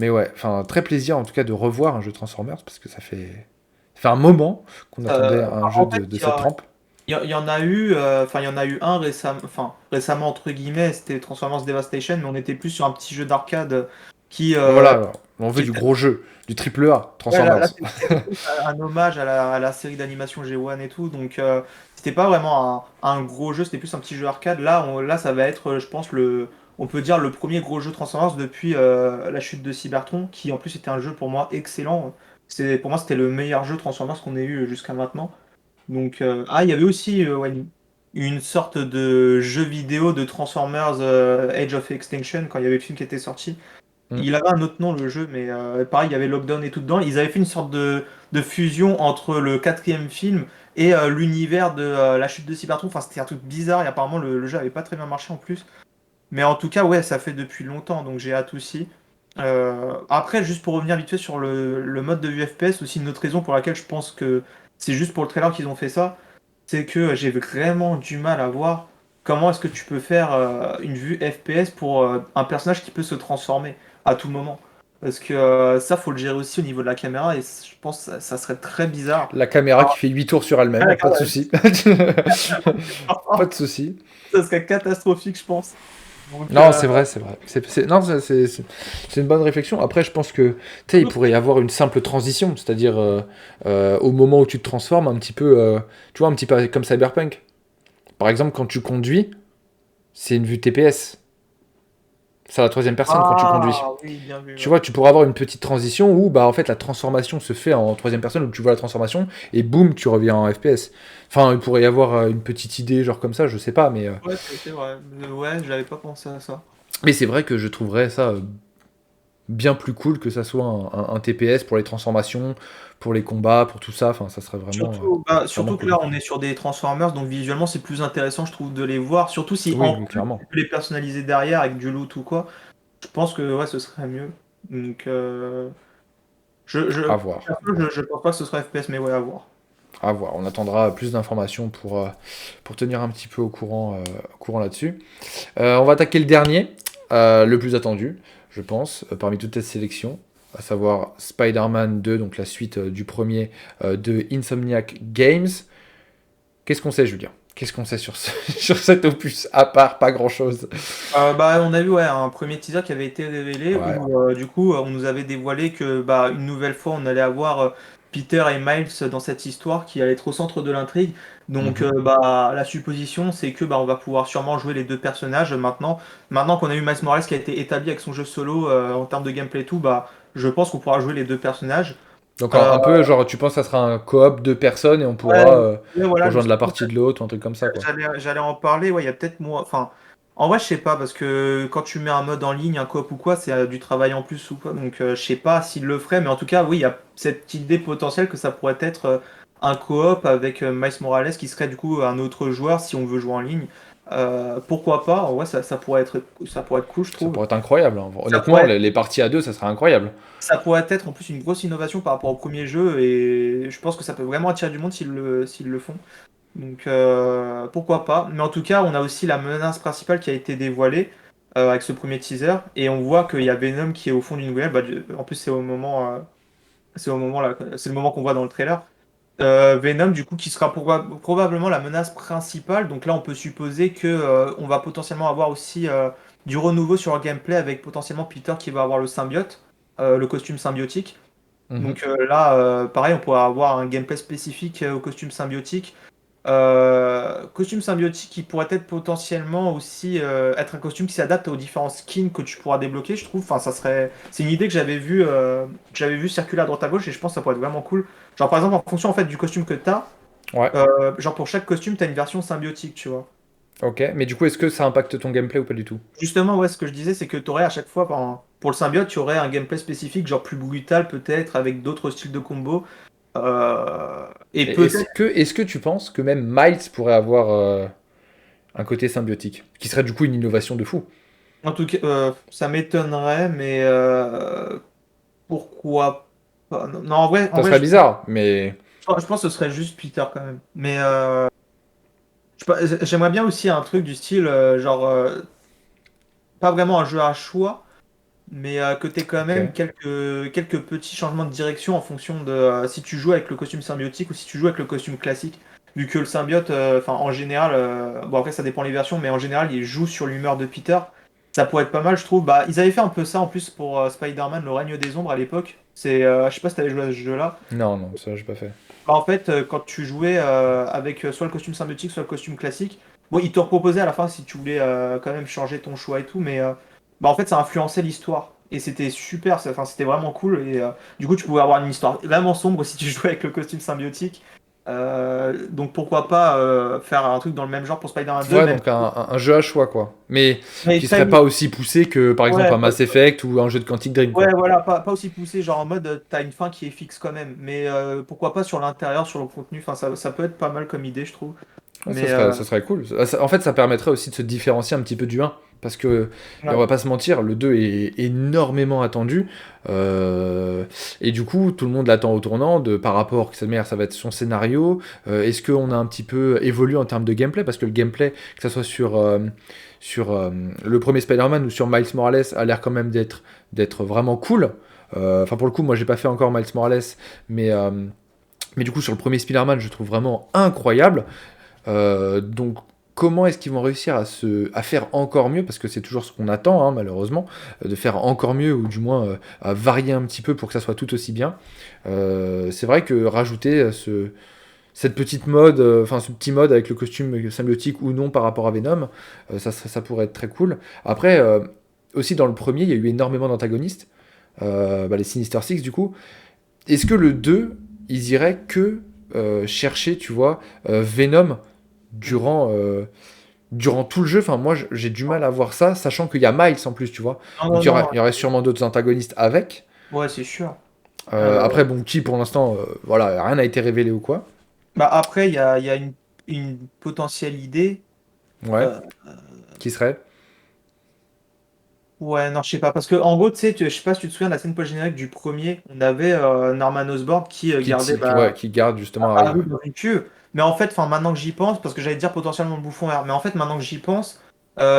ouais, enfin, très plaisir en tout cas de revoir un jeu Transformers parce que ça fait un moment qu'on attendait un jeu En fait, de cette trempe. il y en a eu, enfin, il y en a eu un récemment, enfin, récemment entre guillemets, c'était Transformers Devastation, mais on était plus sur un petit jeu d'arcade qui, Voilà, on veut qui du était. gros jeu, du triple A, Ouais, là, Transformers. c'était plus un hommage à la série d'animation G1 et tout, donc c'était pas vraiment un gros jeu, c'était plus un petit jeu arcade. Là, là, ça va être, je pense, on peut dire le premier gros jeu Transformers depuis la chute de Cybertron, qui en plus était un jeu pour moi excellent. Pour moi, c'était le meilleur jeu Transformers qu'on ait eu jusqu'à maintenant. Donc, il y avait aussi ouais, une sorte de jeu vidéo de Transformers Age of Extinction quand il y avait le film qui était sorti. Hmm. Il avait un autre nom le jeu, mais pareil, il y avait Lockdown et tout dedans. Ils avaient fait une sorte de fusion entre le quatrième film et l'univers de la chute de Cybertron. Enfin, c'était un truc bizarre et apparemment le jeu avait pas très bien marché en plus. Mais en tout cas, ouais, ça fait depuis longtemps, donc j'ai hâte aussi. Après, juste pour revenir vite fait sur le mode de vue FPS, aussi une autre raison pour laquelle je pense que c'est juste pour le trailer qu'ils ont fait ça, c'est que j'ai vraiment du mal à voir comment est-ce que tu peux faire une vue FPS pour un personnage qui peut se transformer à tout moment. Parce que ça, faut le gérer aussi au niveau de la caméra et je pense que ça serait très bizarre. La caméra qui Alors, fait 8 tours sur elle-même, pas de souci. Pas de souci. ça serait catastrophique, je pense. Donc, Non, c'est vrai, c'est vrai. Non, c'est une bonne réflexion. Après, je pense que, tu sais, il pourrait y avoir une simple transition, c'est-à-dire au moment où tu te transformes, un petit peu, tu vois, un petit peu comme Cyberpunk. Par exemple, quand tu conduis, c'est une vue TPS. C'est à la troisième personne quand tu conduis. ah oui, bien vu. Tu Ouais. vois, tu pourrais avoir une petite transition où, bah, en fait, la transformation se fait en troisième personne, où tu vois la transformation, et boum, tu reviens en FPS. Enfin, il pourrait y avoir une petite idée, genre comme ça, je sais pas, Ouais, c'est vrai. Ouais, j'avais pas pensé à ça. mais c'est vrai que je trouverais ça bien plus cool que ça soit un TPS pour les transformations, pour les combats, pour tout ça. Enfin, ça serait Surtout, vraiment surtout que cool. là, on est sur des Transformers, donc visuellement, c'est plus intéressant, je trouve, de les voir. Surtout si Oui, en oui, plus clairement. tu peux les personnaliser derrière avec du loot ou quoi. Je pense que ouais, ce serait mieux. Donc, À voir, à voir. je pense pas que ce sera FPS, mais ouais, à voir. À voir. On attendra plus d'informations pour tenir un petit peu au courant là-dessus. On va attaquer le dernier, le plus attendu, je pense, parmi toute cette sélection, à savoir Spider-Man 2, donc la suite du premier de Insomniac Games. Qu'est-ce qu'on sait, Julien? Qu'est-ce qu'on sait sur cet opus, à part pas grand-chose? On a vu ouais, un premier teaser qui avait été révélé Ouais. où du coup on nous avait dévoilé que une nouvelle fois on allait avoir Peter et Miles dans cette histoire qui allait être au centre de l'intrigue. Donc Mhm. la supposition c'est que on va pouvoir sûrement jouer les deux personnages maintenant. Maintenant qu'on a eu Miles Morales qui a été établi avec son jeu solo en termes de gameplay et tout, je pense qu'on pourra jouer les deux personnages. Donc Euh, un peu, genre, tu penses que ça sera un coop de personnes et on ouais, pourra ouais, voilà, rejoindre la justement, partie de l'autre ou un truc comme ça, quoi. j'allais en parler, ouais, il y a peut-être moi. Enfin, en vrai, je sais pas, parce que quand tu mets un mode en ligne, un coop ou quoi, c'est du travail en plus ou quoi. Donc, je sais pas s'il le ferait, mais en tout cas, oui, il y a cette idée potentielle que ça pourrait être un coop avec Miles Morales qui serait du coup un autre joueur si on veut jouer en ligne. Pourquoi pas? Ouais, ça pourrait être cool, je Ça trouve. pourrait être incroyable, hein. Ça Honnêtement, pourrait les parties à deux, ça serait incroyable. Ça pourrait être en plus une grosse innovation par rapport au premier jeu et je pense que ça peut vraiment attirer du monde s'ils le font. Donc pourquoi pas. Mais en tout cas, on a aussi la menace principale qui a été dévoilée avec ce premier teaser. Et on voit qu'il y a Venom qui est au fond d'une ruelle. En plus, c'est au moment là, c'est le moment qu'on voit dans le trailer. Venom, du coup, qui sera probablement la menace principale. Donc là, on peut supposer que on va potentiellement avoir aussi du renouveau sur le gameplay avec potentiellement Peter qui va avoir le symbiote, le costume symbiotique. Mhm. Donc là, pareil, on pourra avoir un gameplay spécifique au costume symbiotique. Costume symbiotique qui pourrait être potentiellement aussi être un costume qui s'adapte aux différents skins que tu pourras débloquer, je trouve. Enfin, c'est une idée que j'avais vu circuler à droite à gauche et je pense que ça pourrait être vraiment cool. Genre par exemple en fonction en fait du costume que t'as, Ouais, genre pour chaque costume t'as une version symbiotique, tu vois. ok. Mais du coup, est-ce que ça impacte ton gameplay ou pas du tout? Justement, ouais, ce que je disais, c'est que t'aurais à chaque fois, pour le symbiote, tu aurais un gameplay spécifique, genre plus brutal peut-être, avec d'autres styles de combo. Et Et peut-être est-ce que tu penses que même Miles pourrait avoir un côté symbiotique? Qui serait du coup une innovation de fou. En tout cas, ça m'étonnerait, mais pourquoi? Non, non, en Ça vrai serait bizarre, mais je pense que ce serait juste Peter quand même. Mais j'aimerais bien aussi un truc du style, pas vraiment un jeu à choix, mais que tu quand ok. même quelques petits changements de direction en fonction de si tu joues avec le costume symbiotique ou si tu joues avec le costume classique. Vu que le symbiote, enfin en général, bon après ça dépend les versions, mais en général il joue sur l'humeur de Peter. Ça pourrait être pas mal, je trouve. Bah, ils avaient fait un peu ça en plus pour Spider-Man, le règne des ombres à l'époque. Je sais pas si t'avais joué à ce jeu-là. Non, non, ça j'ai pas fait. Bah, en fait, quand tu jouais avec soit le costume symbiotique, soit le costume classique, bon, ils te reproposaient à la fin si tu voulais quand même changer ton choix et tout, mais bah, en fait, ça influençait l'histoire. Et c'était super, enfin, c'était vraiment cool. Et du coup, tu pouvais avoir une histoire vraiment sombre si tu jouais avec le costume symbiotique. Donc pourquoi pas faire un truc dans le même genre pour Spider-Man 2, Ouais, même donc un jeu à choix, quoi. Mais mais qui serait pas aussi poussé que, par exemple, ouais, un Mass Effect ou un jeu de Quantic Dream, ouais, quoi. voilà, pas aussi poussé, genre en mode t'as une fin qui est fixe quand même. Mais pourquoi pas sur l'intérieur, sur le contenu, enfin, ça peut être pas mal comme idée, je trouve. Ouais, Mais ça serait cool. En fait, ça permettrait aussi de se différencier un petit peu du un. Parce que, et on ouais. va pas se mentir, le 2 est énormément attendu. euh, et du coup, tout le monde l'attend au tournant par rapport, ça va être son scénario. Est-ce qu'on a un petit peu évolué en termes de gameplay? Parce que le gameplay, que ce soit sur le premier Spider-Man ou sur Miles Morales, a l'air quand même d'être vraiment cool. Enfin, pour le coup, moi, j'ai pas fait encore Miles Morales, mais, euh, mais du coup, sur le premier Spider-Man, je trouve vraiment incroyable. Donc, comment est-ce qu'ils vont réussir à faire encore mieux? Parce que c'est toujours ce qu'on attend, hein, malheureusement, de faire encore mieux, ou du moins à varier un petit peu pour que ça soit tout aussi bien. C'est vrai que rajouter cette petite mode, enfin ce petit mode avec le costume symbiotique ou non par rapport à Venom, ça pourrait être très cool. Après, aussi dans le premier, il y a eu énormément d'antagonistes, les Sinister Six du coup. Est-ce que le 2 ils iraient que chercher, tu vois, Venom durant tout le jeu? Enfin, moi, j'ai du mal à voir ça, sachant qu'il y a Miles en plus, tu vois. Non, Donc, non, non. il y aurait sûrement d'autres antagonistes avec. Ouais, c'est sûr. Euh, Après, bon, qui pour l'instant, voilà, rien n'a été révélé ou quoi. Bah après, il y a une potentielle idée. Ouais, Euh, qui serait? ouais, non, je sais pas. Parce que en gros, tu sais, je sais pas si tu te souviens de la scène post-générique du premier. On avait Norman Osborn qui gardait Ouais, bah, qui garde justement Harry, Harry ouais. dans une cuve. Mais en fait, maintenant que j'y pense, parce que j'allais dire potentiellement le bouffon vert, mais en fait, maintenant que j'y pense,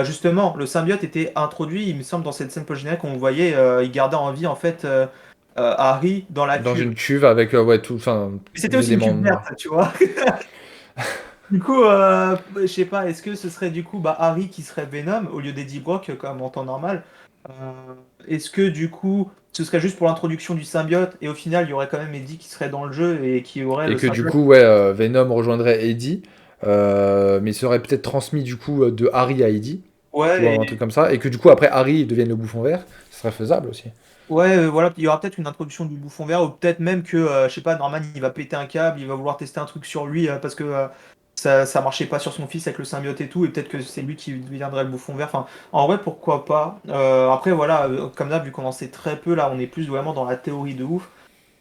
justement, le symbiote était introduit, il me semble, dans cette scène post-générique, on le voyait, il gardait en vie, en fait, Harry dans la Dans cuve. une cuve avec ouais, tout, enfin, Mais c'était des aussi une éléments cuve noirs. verte, tu vois. Du coup, je sais pas, est-ce que ce serait du coup bah, Harry qui serait Venom au lieu d'Eddie Brock comme en temps normal? Est-ce que du coup ce serait juste pour l'introduction du symbiote et au final il y aurait quand même Eddie qui serait dans le jeu et qui aurait Et le que du symbiote? coup, ouais, Venom rejoindrait Eddie, mais serait peut-être transmis du coup de Harry à Eddie, tu vois, Ouais, un truc comme ça, et que du coup, après, Harry devienne le bouffon vert, ce serait faisable aussi. ouais, voilà, il y aura peut-être une introduction du bouffon vert ou peut-être même que, je sais pas, Norman il va péter un câble, il va vouloir tester un truc sur lui parce que ça marchait pas sur son fils avec le symbiote et tout, et peut-être que c'est lui qui deviendrait le bouffon vert. Enfin, en vrai, pourquoi pas. Après, voilà, comme là, vu qu'on en sait très peu, là, on est plus vraiment dans la théorie de ouf.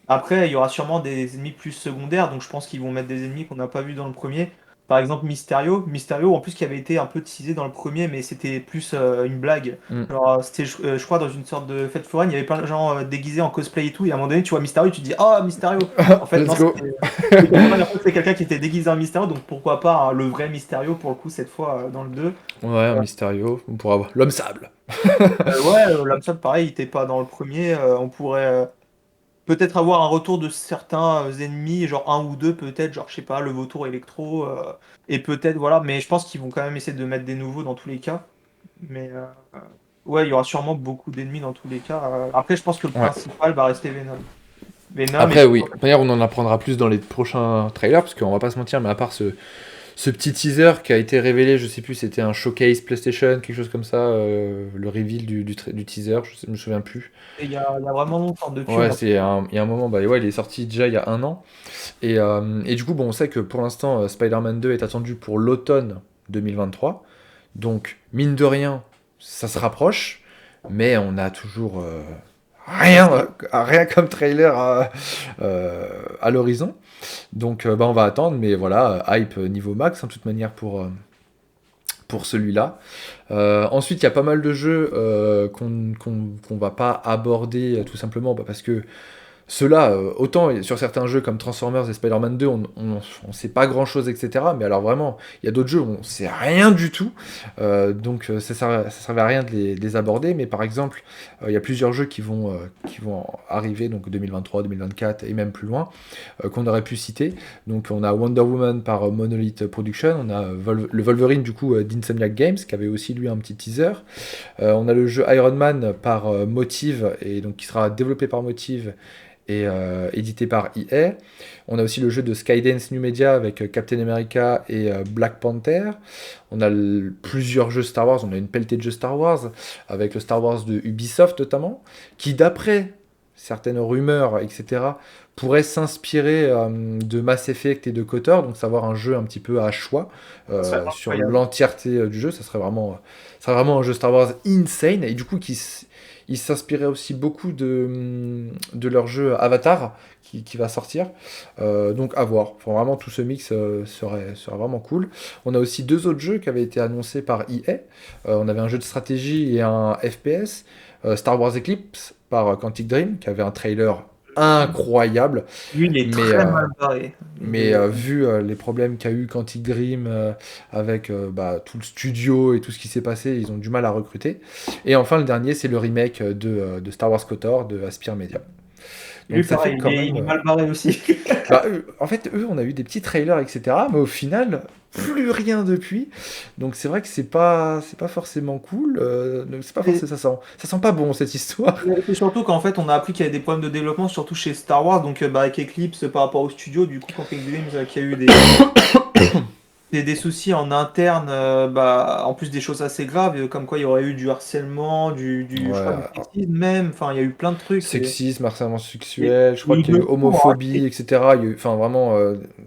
Après, il y aura sûrement des ennemis plus secondaires, donc je pense qu'ils vont mettre des ennemis qu'on n'a pas vus dans le premier. Par exemple, Mysterio. Mysterio, en plus, qui avait été un peu teasé dans le premier, mais c'était plus une blague. Hmm. Genre, c'était, je crois, dans une sorte de fête foraine, il y avait plein de gens déguisés en cosplay et tout, et à un moment donné, tu vois Mysterio, tu te dis, oh, Mysterio! En fait, Let's non, go! c'est quelqu'un qui était déguisé en Mysterio, donc pourquoi pas le vrai Mysterio, pour le coup, cette fois, dans le 2. Ouais, un Mysterio, on pourra voir. L'homme sable! Ouais, l'homme sable, pareil, il était pas dans le premier, on pourrait peut-être avoir un retour de certains ennemis, genre un ou deux peut-être, genre je sais pas, le vautour électro, et peut-être voilà, mais je pense qu'ils vont quand même essayer de mettre des nouveaux dans tous les cas. Mais ouais, il y aura sûrement beaucoup d'ennemis dans tous les cas. Après, je pense que le Ouais. principal va rester Venom. Venom et Après, je oui. D'ailleurs, on en apprendra plus dans les prochains trailers, parce qu'on va pas se mentir, mais à part ce petit teaser qui a été révélé, je sais plus, c'était un showcase PlayStation, quelque chose comme ça, le reveal du teaser, je me souviens plus. il y a vraiment longtemps depuis. Ouais, il y a un moment, bah ouais, il est sorti déjà il y a un an. Et du coup, bon, on sait que pour l'instant, Spider-Man 2 est attendu pour l'automne 2023. Donc, mine de rien, ça se rapproche, mais on a toujours rien comme trailer à l'horizon. Donc, bah, on va attendre, mais voilà, hype niveau max, en toute manière, pour celui-là. Ensuite, il y a pas mal de jeux qu'on va pas aborder tout simplement parce que Ceux-là, autant sur certains jeux comme Transformers et Spider-Man 2, on sait pas grand-chose, etc. Mais alors vraiment, il y a d'autres jeux où on sait rien du tout. Donc ça servait à rien de les aborder. Mais par exemple, il y a plusieurs jeux qui vont arriver, donc 2023, 2024 et même plus loin, qu'on aurait pu citer. Donc on a Wonder Woman par Monolith Production, on a le Wolverine du coup d'Insomniac Games, qui avait aussi lui un petit teaser. On a le jeu Iron Man par Motive, et donc qui sera développé par Motive et édité par EA. On a aussi le jeu de Skydance New Media avec Captain America et Black Panther. On a plusieurs jeux Star Wars, on a une pelletée de jeux Star Wars, avec le Star Wars de Ubisoft notamment, qui d'après certaines rumeurs, etc., pourrait s'inspirer de Mass Effect et de KOTOR, donc savoir un jeu un petit peu à choix Ça serait sur incroyable. l'entièreté du jeu. Ça serait vraiment un jeu Star Wars insane, et du coup il s'inspirait aussi beaucoup de leur jeu Avatar qui va sortir. Donc à voir. Enfin, vraiment, tout ce mix serait vraiment cool. On a aussi deux autres jeux qui avaient été annoncés par EA. On avait un jeu de stratégie et un FPS. Star Wars Eclipse par Quantic Dream, qui avait un trailer incroyable. Lui, il est Mais, très mal barré. vu les problèmes qu'a eu Quantic Dream avec tout le studio et tout ce qui s'est passé, ils ont du mal à recruter. Et enfin, le dernier, c'est le remake de Star Wars KOTOR de Aspyr Media. Lui, Donc ça fait pareil, quand il même. est mal barré aussi. En fait, eux, on a eu des petits trailers, etc. Mais au final, plus rien depuis. Donc c'est vrai que c'est pas forcément cool. Donc c'est pas Et forcément, ça sent pas bon cette histoire. c'est surtout qu'en fait, on a appris qu'il y avait des problèmes de développement, surtout chez Star Wars, donc avec Eclipse par rapport au studio, du coup, quand Quantic Dream, qu'il y a eu des soucis en interne, en plus des choses assez graves, comme quoi il y aurait eu du harcèlement, je crois, du Ouais, sexisme même, enfin, il y a eu plein de trucs. sexisme, harcèlement Et, sexuel, je crois et qu'il y a eu de tout, hein. homophobie, etc. Il y a eu, enfin vraiment,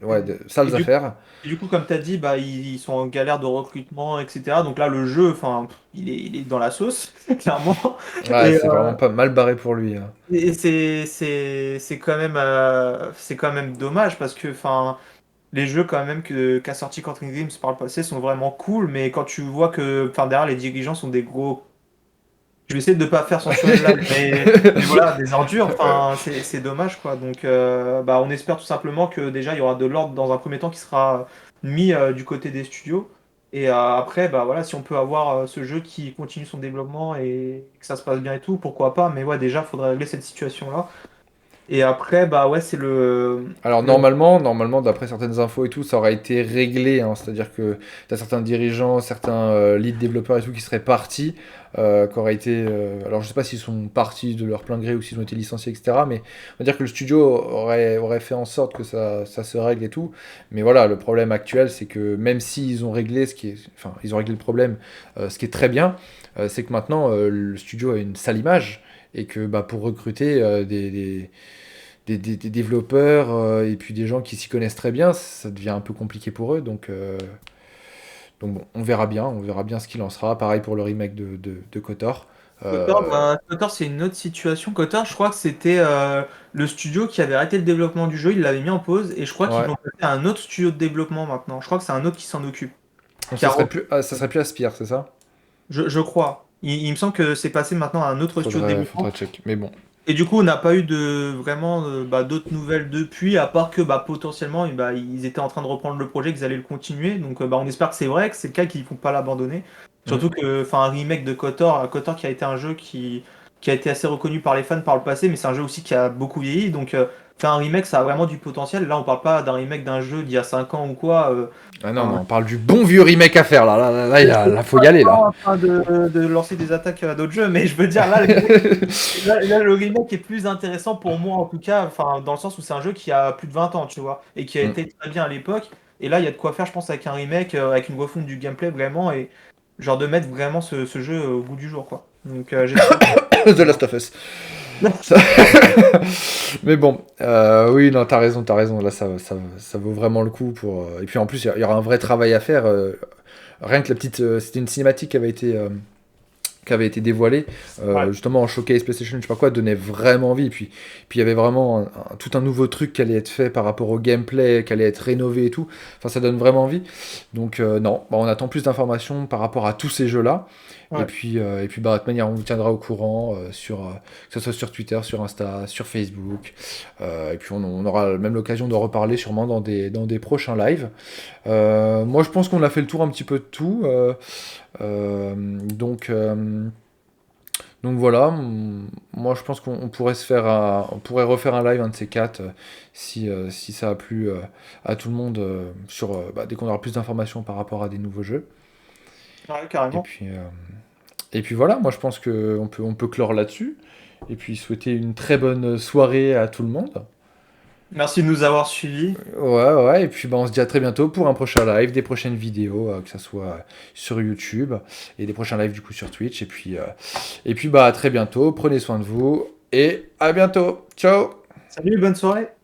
ouais, de Et sales du affaires. Et du coup, comme tu as dit, ils sont en galère de recrutement, etc. Donc là, le jeu, enfin, il est dans la sauce, clairement. Ouais, Et, c'est vraiment pas mal barré pour lui, hein. c'est quand même dommage parce que, enfin, les jeux quand même qu'a sorti Quantic Dreams par le passé sont vraiment cool, mais quand tu vois que, enfin, derrière les dirigeants sont des gros, je vais essayer de ne pas faire censurer le live, mais voilà, des ordures, enfin, c'est dommage, quoi. Donc, on espère tout simplement que déjà, il y aura de l'ordre dans un premier temps qui sera mis du côté des studios. Et après, voilà, si on peut avoir ce jeu qui continue son développement et que ça se passe bien et tout, pourquoi pas. Mais ouais, déjà, il faudrait régler cette situation-là. Et après, ouais, c'est Alors le... normalement, d'après certaines infos et tout, ça aurait été réglé, hein. C'est-à-dire que tu as certains dirigeants, certains lead développeurs et tout qui seraient partis, qui auraient été. Alors je sais pas s'ils sont partis de leur plein gré ou s'ils ont été licenciés, etc. Mais on va dire que le studio aurait fait en sorte que ça se règle et tout. Mais voilà, le problème actuel, c'est que même s'ils ont réglé enfin, ils ont réglé le problème, ce qui est très bien, c'est que maintenant le studio a une sale image et que pour recruter des développeurs et puis des gens qui s'y connaissent très bien, ça devient un peu compliqué pour eux. Donc bon, on verra bien ce qu'il en sera. Pareil pour le remake de KOTOR. KOTOR, Euh, KOTOR, c'est une autre situation. KOTOR, je crois que c'était le studio qui avait arrêté le développement du jeu, il l'avait mis en pause, et je crois qu'ils ouais. l'ont passé à un autre studio de développement maintenant. Je crois que c'est un autre qui s'en occupe. Donc Qui a repris, ça serait plus Aspyr, c'est ça? je crois. Il me semble que c'est passé maintenant à un autre studio de Faudrait développement. check. Mais bon. Et du coup, on n'a pas eu de vraiment d'autres nouvelles depuis, à part que potentiellement ils étaient en train de reprendre le projet, qu'ils allaient le continuer. Donc on espère que c'est vrai, que c'est le cas, qu'ils ne vont pas l'abandonner. Mm. Surtout que, enfin, un remake de KOTOR, KOTOR qui a été un jeu qui a été assez reconnu par les fans par le passé, mais c'est un jeu aussi qui a beaucoup vieilli. Donc faire un remake, ça a vraiment du potentiel. Là, on parle pas d'un remake d'un jeu d'il y a 5 ans ou quoi. Ah non, Enfin, non, on parle du bon vieux remake à faire là. Là, faut y aller là. en train de lancer des attaques à d'autres jeux, mais je veux dire, là, le remake est plus intéressant pour moi, en tout cas, enfin, dans le sens où c'est un jeu qui a plus de 20 ans, tu vois, et qui a Mm. été très bien à l'époque. Et là, il y a de quoi faire, je pense, avec un remake, avec une refonte du gameplay, vraiment, et genre de mettre vraiment ce jeu au goût du jour, quoi. Donc, j'espère. The Last of Us. Ça- Mais bon, oui, non, t'as raison, t'as raison. Là, ça vaut vraiment le coup pour. Et puis en plus, il y aura un vrai travail à faire. Rien que la petite, c'était une cinématique qui avait été qui avait été dévoilé, Ouais. justement en showcase PlayStation, je sais pas quoi, donnait vraiment envie. Puis il y avait vraiment tout un nouveau truc qui allait être fait par rapport au gameplay, qui allait être rénové et tout. Enfin, ça donne vraiment envie. Donc non, bah, on attend plus d'informations par rapport à tous ces jeux-là. Ouais. Et puis bah, de toute manière, on vous tiendra au courant que ce soit sur Twitter, sur Insta, sur Facebook. Et puis on aura même l'occasion de reparler sûrement dans des prochains lives. Moi, je pense qu'on a fait le tour un petit peu de tout. Euh, donc, euh, donc voilà, moi je pense qu'on pourrait on pourrait refaire un live un de ces quatre si ça a plu à tout le monde dès qu'on aura plus d'informations par rapport à des nouveaux jeux. Ouais, Et carrément. puis, euh, et puis voilà, moi je pense on peut clore là-dessus. Et puis souhaiter une très bonne soirée à tout le monde. Merci de nous avoir suivis. Ouais, ouais, et puis bah, on se dit à très bientôt pour un prochain live, des prochaines vidéos, que ça soit sur YouTube, et des prochains lives du coup sur Twitch. Et puis bah à très bientôt, prenez soin de vous, et à bientôt. Ciao! Salut, bonne soirée.